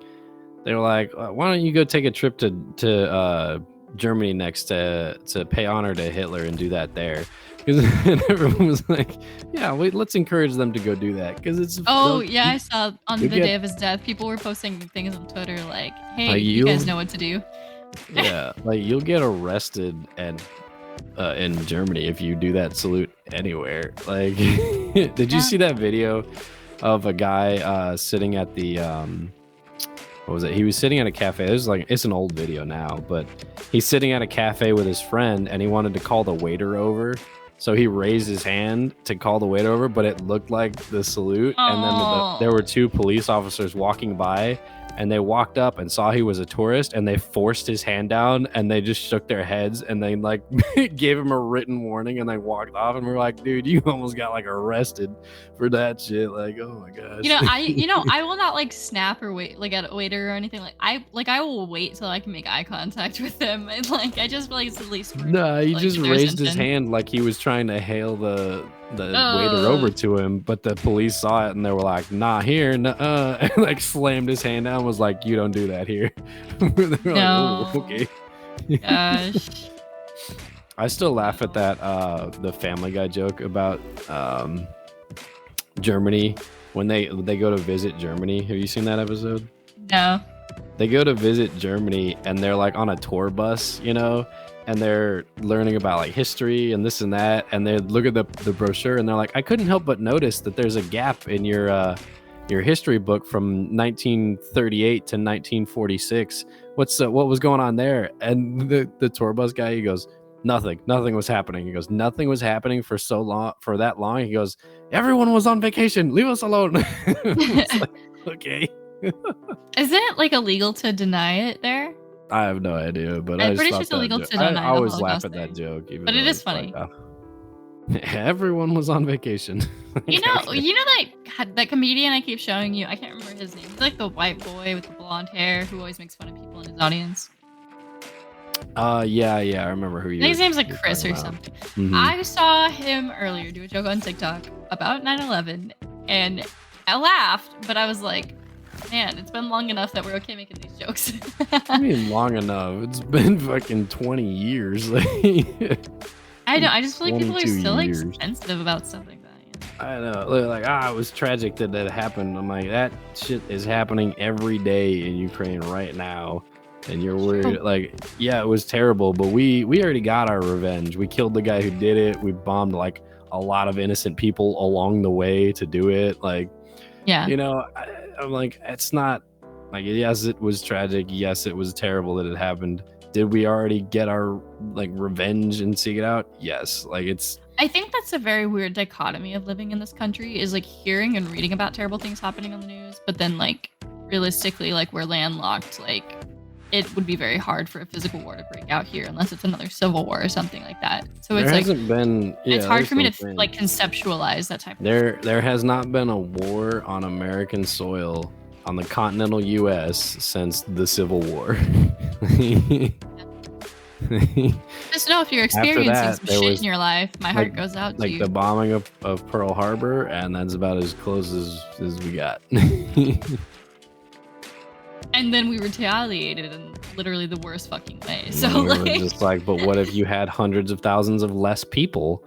they were like, why don't you go take a trip to Germany next to pay honor to Hitler and do that there, because everyone was like, yeah, let's encourage them to go do that, because it's I saw on the day of his death people were posting things on Twitter like, hey, you guys know what to do. Yeah, like you'll get arrested and in Germany if you do that salute anywhere. Like did you see that video of a guy sitting at the what was it? He was sitting at a cafe. This is like, it's an old video now, but he's sitting at a cafe with his friend, and he wanted to call the waiter over. So he raised his hand to call the waiter over, but it looked like the salute. Aww. And then there were 2 police officers walking by, and they walked up and saw he was a tourist, and they forced his hand down, and they just shook their heads, and they like gave him a written warning, and they walked off. And we're like, dude, you almost got like arrested for that shit. Like, oh my gosh. I will not like snap or wait like at a waiter or anything. I will wait till I can make eye contact with them. And like, I just feel like it's the least rude. No, he like, just raised his hand like he was trying to hail the waiter over to him, but the police saw it and they were like, nah, here, nuh-uh, and like slammed his hand down and was like, you don't do that here. They were no. like, oh, okay. Gosh. I still laugh at that the Family Guy joke about Germany when they go to visit Germany. Have you seen that episode? No. They go to visit Germany and they're like on a tour bus, and they're learning about like history and this and that, and they look at the brochure and they're like, I couldn't help but notice that there's a gap in your history book from 1938 to 1946. What was going on there? And the tour bus guy, he goes, nothing was happening. He goes, nothing was happening for that long. He goes, everyone was on vacation, leave us alone. It's like, okay. Isn't it like illegal to deny it there? I have no idea, but I'm I pretty sure it's illegal to deny. I always the laugh Holocaust at that there. joke, even But it though is it's funny. like, everyone was on vacation. You know that comedian I keep showing you. I can't remember his name. He's like the white boy with the blonde hair who always makes fun of people in his audience. Yeah, I remember who you. I think his name's like Chris or something. Mm-hmm. I saw him earlier do a joke on TikTok about 9/11, and I laughed, but I was like, man, it's been long enough that we're okay making these jokes. I mean, long enough. It's been fucking 20 years. I know. I just feel like people are 22 still like years. sensitive about stuff like that. I know. They're like, it was tragic that happened. I'm like, that shit is happening every day in Ukraine right now. And you're worried, like, yeah, it was terrible, but we already got our revenge. We killed the guy who did it. We bombed like a lot of innocent people along the way to do it. Like, yeah, I'm like, it's not like, yes, it was tragic. Yes, it was terrible that it happened. Did we already get our like revenge and seek it out? Yes. Like I think that's a very weird dichotomy of living in this country is like hearing and reading about terrible things happening on the news, but then like realistically, like we're landlocked, like it would be very hard for a physical war to break out here unless it's another civil war or something like that. So it's it's hard for me to like conceptualize that type of thing. There has not been a war on American soil on the continental US since the Civil War. Just know if you're experiencing some shit in your life, my heart goes out to you. Like the bombing of Pearl Harbor, and that's about as close as we got. And then we retaliated in literally the worst fucking way. So like, just like, but what if you had hundreds of thousands of less people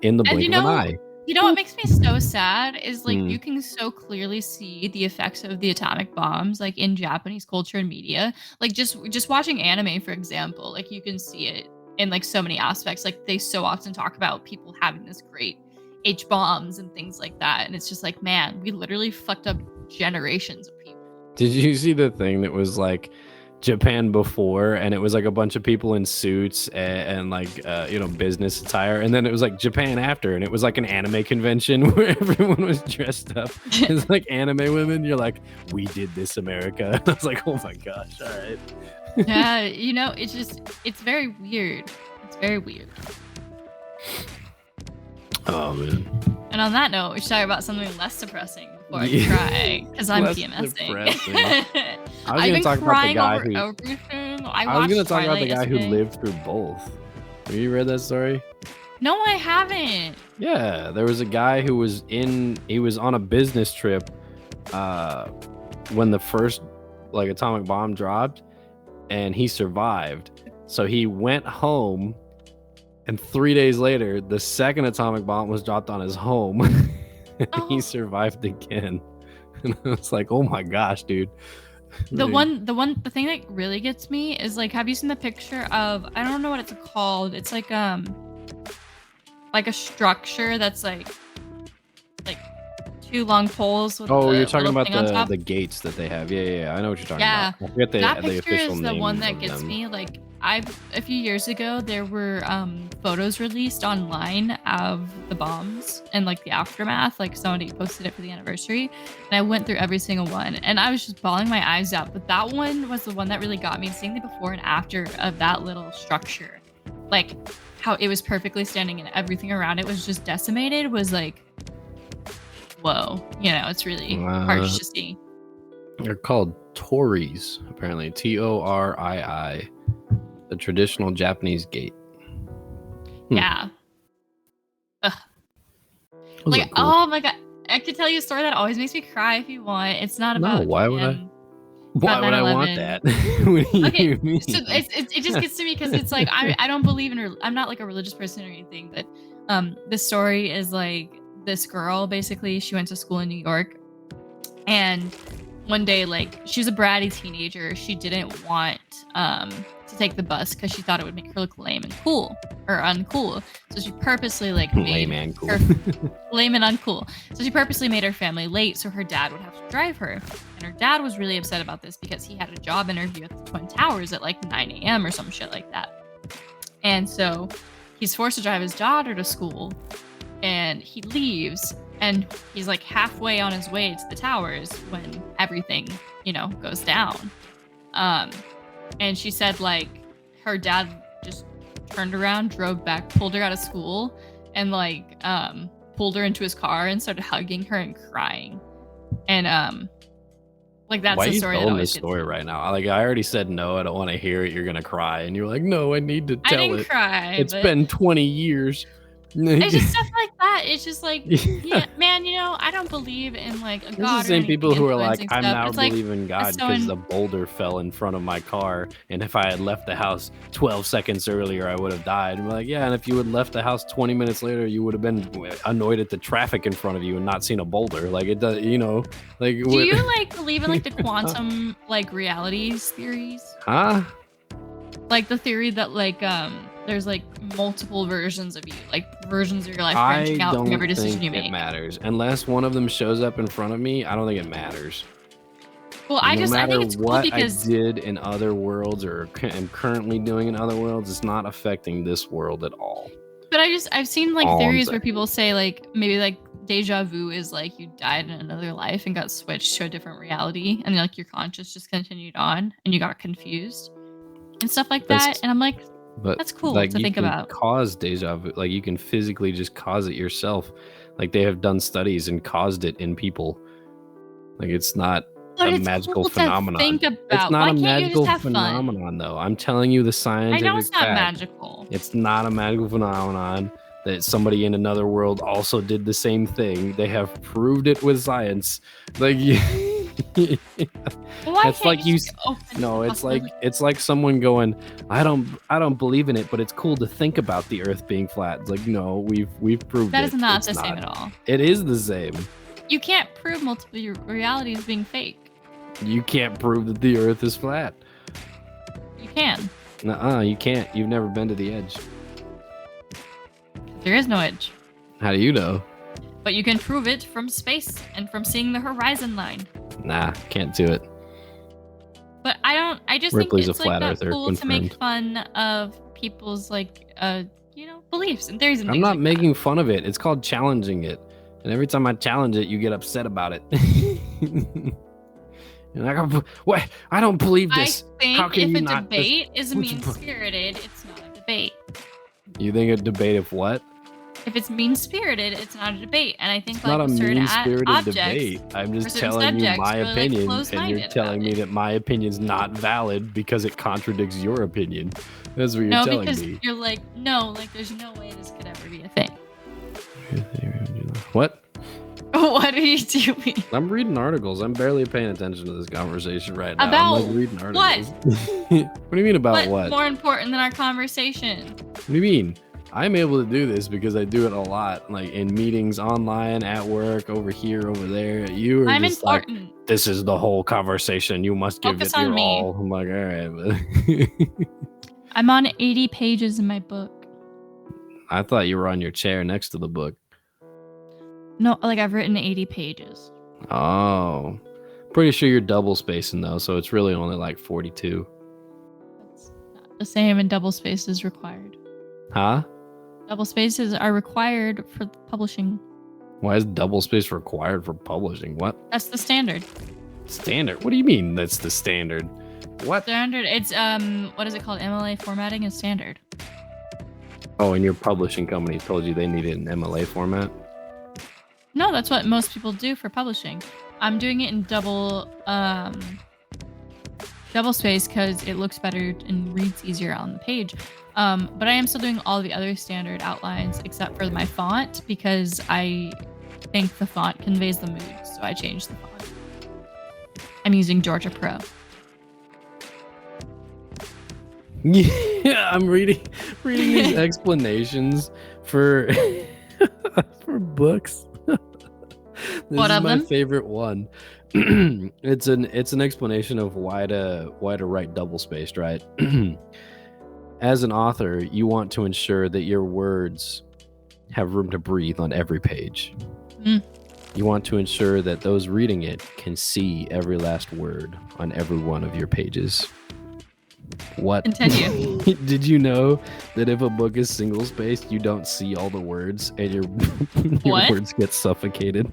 in the blink of an eye? You know what makes me so sad is like you can so clearly see the effects of the atomic bombs like in Japanese culture and media. Like just watching anime, for example, like you can see it in like so many aspects. Like they so often talk about people having this great H bombs and things like that. And it's just like, man, we literally fucked up generations of people. Did you see the thing that was like Japan before, and it was like a bunch of people in suits and like business attire, and then it was like Japan after, and it was like an anime convention where everyone was dressed up as like anime women. You're like, we did this, America. And I was like, oh my gosh, all right. Yeah, it's very weird. It's very weird. Oh man. And on that note, we should talk about something less depressing before I cry, because I'm PMSing. I was going to talk about the guy who. I was going to talk about the guy who lived through both. Have you read that story? No, I haven't. Yeah, there was a guy who was on a business trip when the first like atomic bomb dropped, and he survived. So he went home, and 3 days later, the second atomic bomb was dropped on his home. And he survived again. And I was like, oh my gosh, dude. The thing that really gets me is like, have you seen the picture of, I don't know what it's called. It's like a structure that's like two long poles with you're talking about the gates that they have. Yeah, I know what you're talking about. I forget that the picture official is the one that gets me. Like a few years ago there were photos released online of the bombs and like the aftermath. Like somebody posted it for the anniversary, and I went through every single one, and I was just bawling my eyes out. But that one was the one that really got me. Seeing the before and after of that little structure, like how it was perfectly standing and everything around it was just decimated, was like, whoa. It's really harsh to see. They're called torii, apparently. Torii. The traditional Japanese gate. Yeah. Like, cool. Oh my god. I could tell you a story that always makes me cry if you want. It's not about why would I want that? What do you mean? So it just gets to me because it's like I don't believe in I'm not like a religious person or anything, but the story is like this girl, basically, she went to school in New York, and one day, like, she was a bratty teenager. She didn't want to take the bus because she thought it would make her look lame and cool or uncool. So she purposely like made Lame and cool. her lame and uncool. So she purposely made her family late so her dad would have to drive her. And her dad was really upset about this because he had a job interview at the Twin Towers at like 9 a.m. or some shit like that. And so he's forced to drive his daughter to school, and he leaves, and he's like halfway on his way to the towers when everything, goes down. And she said like her dad just turned around, drove back, pulled her out of school, and like pulled her into his car and started hugging her and crying. And like that's the story. Why are you telling this story right now? Like I already said no, I don't want to hear it. You're gonna cry, and you're like, no, I need to tell it. I didn't cry. It's been 20 years. It's just stuff like that. It's just like, yeah, man, I don't believe in like a God. It's the same people who are like, I'm now it's believing in God because a boulder fell in front of my car, and if I had left the house 12 seconds earlier, I would have died. And we're like, yeah, and if you had left the house 20 minutes later, you would have been annoyed at the traffic in front of you and not seen a boulder. Like it does, like. Do you like believe in like the quantum like realities theories? Huh? Like the theory that like there's like multiple versions of you, like versions of your life branching out from every decision you make. It matters unless one of them shows up in front of me. I don't think it matters. Well, I think it's cool because I did in other worlds or am currently doing in other worlds, it's not affecting this world at all. But I've seen like theories where people say like maybe like deja vu is like you died in another life and got switched to a different reality, and like your conscious just continued on and you got confused and stuff like that. And I'm like, but that's cool to think about. Cause deja vu, like you can physically just cause it yourself. Like they have done studies and caused it in people. Like it's not a magical phenomenon. Think about. It's not a magical phenomenon, though. I'm telling you the scientific fact. I know it's not magical. It's not a magical phenomenon that somebody in another world also did the same thing. They have proved it with science. Like. It's like it's like someone going, I don't believe in it, but it's cool to think about the earth being flat. It's like, no, we've proved that is not the same at all. It is the same. You can't prove multiple realities being fake. You can't prove that the earth is flat. You can. Nuh-uh, you can't. You've never been to the edge. There is no edge. How do you know? But you can prove it from space and from seeing the horizon line. Nah, can't do it. But I just Ripley's think it's like that cool confirmed. To make fun of people's like beliefs and theories and I'm things not like making that. fun of it. It's called challenging it. And every time I challenge it, you get upset about it. And I don't believe this. I think if a debate is mean-spirited, it's not a debate. You think a debate of what? If it's mean-spirited, it's not a debate. And I think it's not a mean-spirited debate. I'm just telling you my opinion, and you're telling me that my opinion's not valid because it contradicts your opinion. That's what you're telling me. No, because you're like, no, like there's no way this could ever be a thing. What? What are you doing? I'm reading articles. I'm barely paying attention to this conversation right now. About I'm like reading articles. What? What do you mean about what? What's more important than our conversation? What do you mean? I'm able to do this because I do it a lot, like in meetings, online, at work, over here, over there. You are just important. Like, this is the whole conversation. You must give it your all. I'm like, all right. But I'm on 80 pages in my book. I thought you were on your chair next to the book. No, like I've written 80 pages. Oh. Pretty sure you're double spacing though, so it's really only like 42. That's not the same, and double space is required. Huh? Double spaces are required for publishing. Why is double space required for publishing? What? That's the standard. Standard? What do you mean that's the standard? What? Standard. It's what is it called? MLA formatting is standard. Oh, and your publishing company told you they needed an MLA format? No, that's what most people do for publishing. I'm doing it in double space because it looks better and reads easier on the page. But I am still doing all the other standard outlines except for my font because I think the font conveys the mood, so I changed the font. I'm using Georgia Pro. Yeah, I'm reading these explanations for for books. This What is of my them? favorite one. It's an explanation of why to write double spaced, right? As an author, you want to ensure that your words have room to breathe on every page. Mm. You want to ensure that those reading it can see every last word on every one of your pages. What? Continue. Did you know that if a book is single spaced, you don't see all the words and your What? words get suffocated?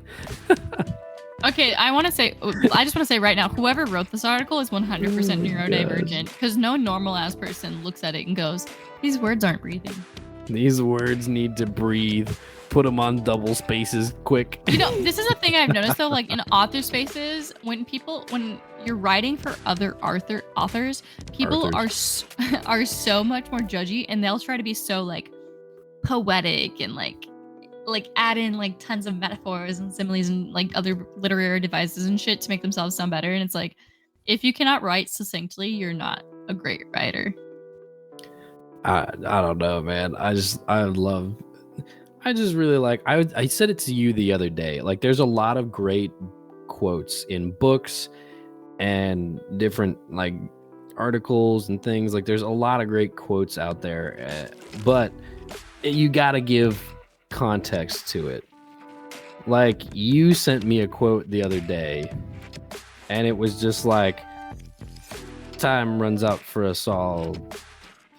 Okay, I just want to say right now, whoever wrote this article is 100% neurodivergent because no normal ass person looks at it and goes, these words aren't breathing. These words need to breathe. Put them on double spaces quick. You know, this is a thing I've noticed though, like in author spaces, when you're writing for other authors, people are so much more judgy, and they'll try to be so like poetic and like add in like tons of metaphors and similes and like other literary devices and shit to make themselves sound better. And it's like, if you cannot write succinctly, you're not a great writer. I don't know, man. I just really like, I said it to you the other day. Like, there's a lot of great quotes in books and different like articles and things. Like, there's a lot of great quotes out there, but you gotta give context to it. Like, you sent me a quote the other day, and it was just like, time runs out for us all,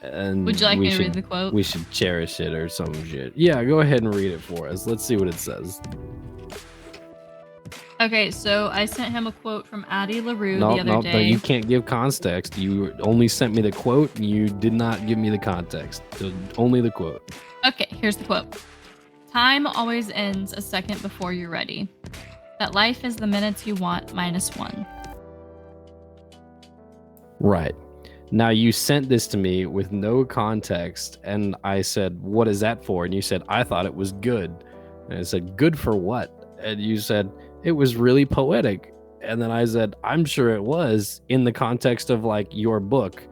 and would you like me to read the quote? We should cherish it or some shit. Yeah, go ahead and read it for us. Let's see what it says. Okay, so I sent him a quote from Addie LaRue the other day. No, you can't give context. You only sent me the quote, and you did not give me the context. So only the quote. Okay, here's the quote. Time always ends a second before you're ready. That life is the minutes you want minus one. Right. Now, you sent this to me with no context, and I said, what is that for? And you said, I thought it was good. And I said, good for what? And you said, it was really poetic. And then I said, I'm sure it was in the context of like your book,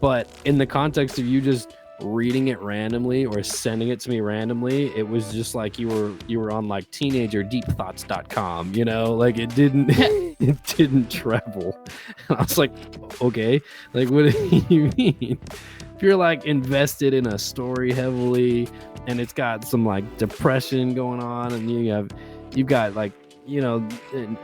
but in the context of you just reading it randomly or sending it to me randomly, it was just like you were on like teenagerdeepthoughts.com, you know, like it didn't travel. And I was like, okay, like what do you mean? If you're like invested in a story heavily and it's got some like depression going on, and you've got like, you know,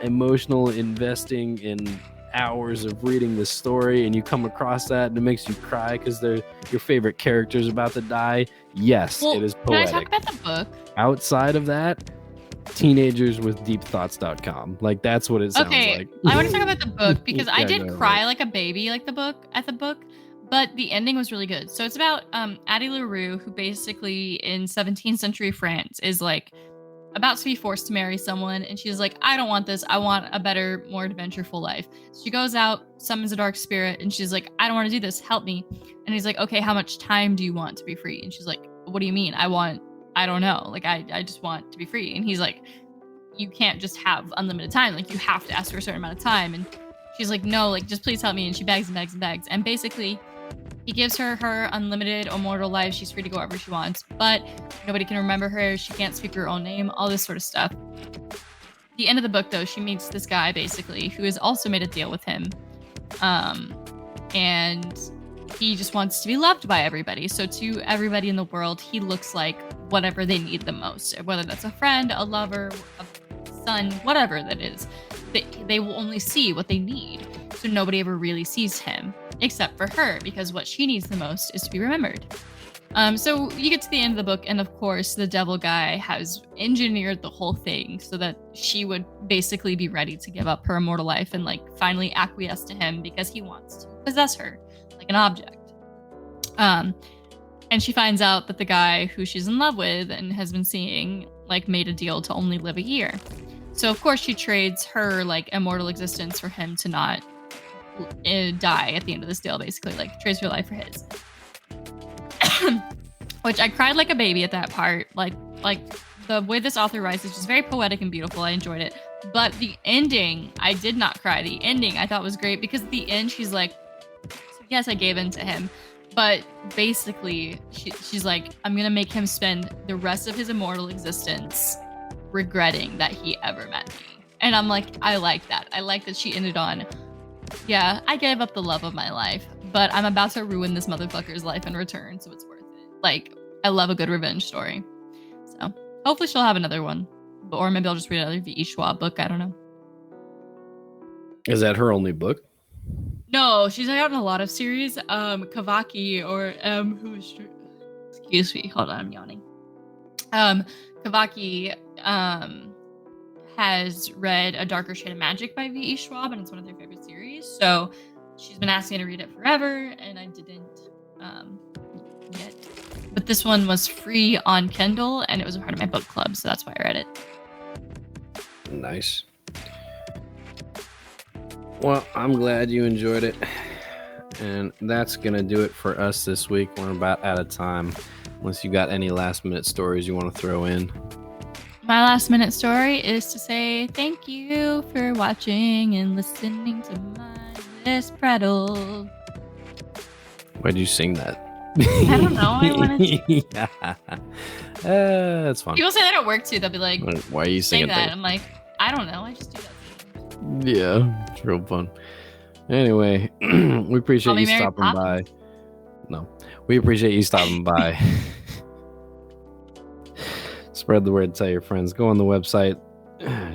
emotional investing in hours of reading the story, and you come across that and it makes you cry because your favorite character's about to die. Yes, well, it is poetic. Can I talk about the book? Outside of that, teenagerswithdeepthoughts.com. Like, that's what it sounds like. I want to talk about the book because I did cry like a baby at the book, but the ending was really good. So it's about Addie LaRue, who basically in 17th century France is like about to be forced to marry someone, and she's like, I don't want this. I want a better, more adventureful life. She goes out, summons a dark spirit, and she's like, I don't want to do this. Help me. And he's like, okay, how much time do you want to be free? And she's like, what do you mean? I don't know. Like, I just want to be free. And he's like, you can't just have unlimited time. Like, you have to ask for a certain amount of time. And she's like, no, like, just please help me. And she begs and begs and begs. And basically, he gives her unlimited immortal life. She's free to go wherever she wants, but nobody can remember her. She can't speak her own name, all this sort of stuff. The end of the book, though, she meets this guy, basically, who has also made a deal with him. And he just wants to be loved by everybody. So to everybody in the world, he looks like whatever they need the most, whether that's a friend, a lover, a son, whatever that is. They will only see what they need. So nobody ever really sees him except for her, because what she needs the most is to be remembered. So you get to the end of the book, and of course the devil guy has engineered the whole thing so that she would basically be ready to give up her immortal life and like finally acquiesce to him because he wants to possess her like an object. And she finds out that the guy who she's in love with and has been seeing like made a deal to only live a year. So of course she trades her like immortal existence for him to not die at the end of this deal, basically, like trades her life for his. Which I cried like a baby at that part. Like the way this author writes is just very poetic and beautiful. I enjoyed it. But the ending, I did not cry. The ending I thought was great because at the end she's like, yes, I gave in to him. But basically she's like, I'm gonna make him spend the rest of his immortal existence regretting that he ever met me. And I'm like, I like that. I like that she ended on, yeah, I gave up the love of my life, but I'm about to ruin this motherfucker's life in return, so it's worth it. Like, I love a good revenge story. So hopefully she'll have another one. Or maybe I'll just read another V.E. Schwab book. I don't know. Is that her only book? No, she's out in a lot of series. Kavaki or who is excuse me, hold on, I'm yawning. Kavaki has read A Darker Shade of Magic by V.E. Schwab, and it's one of their favorite series. So she's been asking me to read it forever, and I didn't yet. But this one was free on Kindle, and it was a part of my book club, so that's why I read it. Nice. Well, I'm glad you enjoyed it. And that's going to do it for us this week. We're about out of time. Unless you got any last minute stories you want to throw in. My last minute story is to say thank you for watching and listening to Mindless Prattle. Why'd you sing that? I don't know. I wanted to. Yeah. That's fun. People say that at work too. They'll be like, why are you singing that? I'm like, I don't know. I just do that. Yeah, it's real fun. Anyway, we appreciate you stopping by. No, we appreciate you stopping by. Spread the word, tell your friends, go on the website,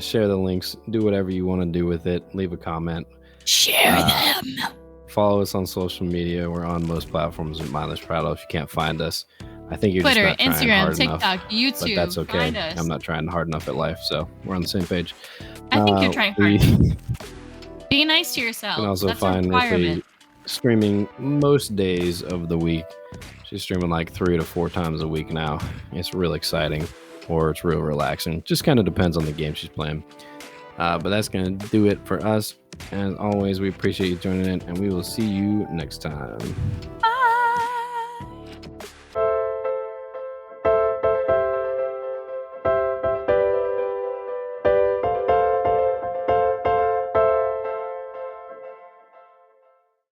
share the links, do whatever you want to do with it, leave a comment. Share them. Follow us on social media. We're on most platforms at Mindless Prattle. If you can't find us, I think you're Twitter, just not trying Instagram, hard TikTok, enough, YouTube. but that's okay. Find us. I'm not trying hard enough at life, so we're on the same page. I think you're trying hard. Be nice to yourself. You can also that's find Ripley streaming most days of the week. She's streaming like 3 to 4 times a week now. It's real exciting, or it's real relaxing. Just kind of depends on the game she's playing. But that's going to do it for us. As always, we appreciate you joining in, and we will see you next time.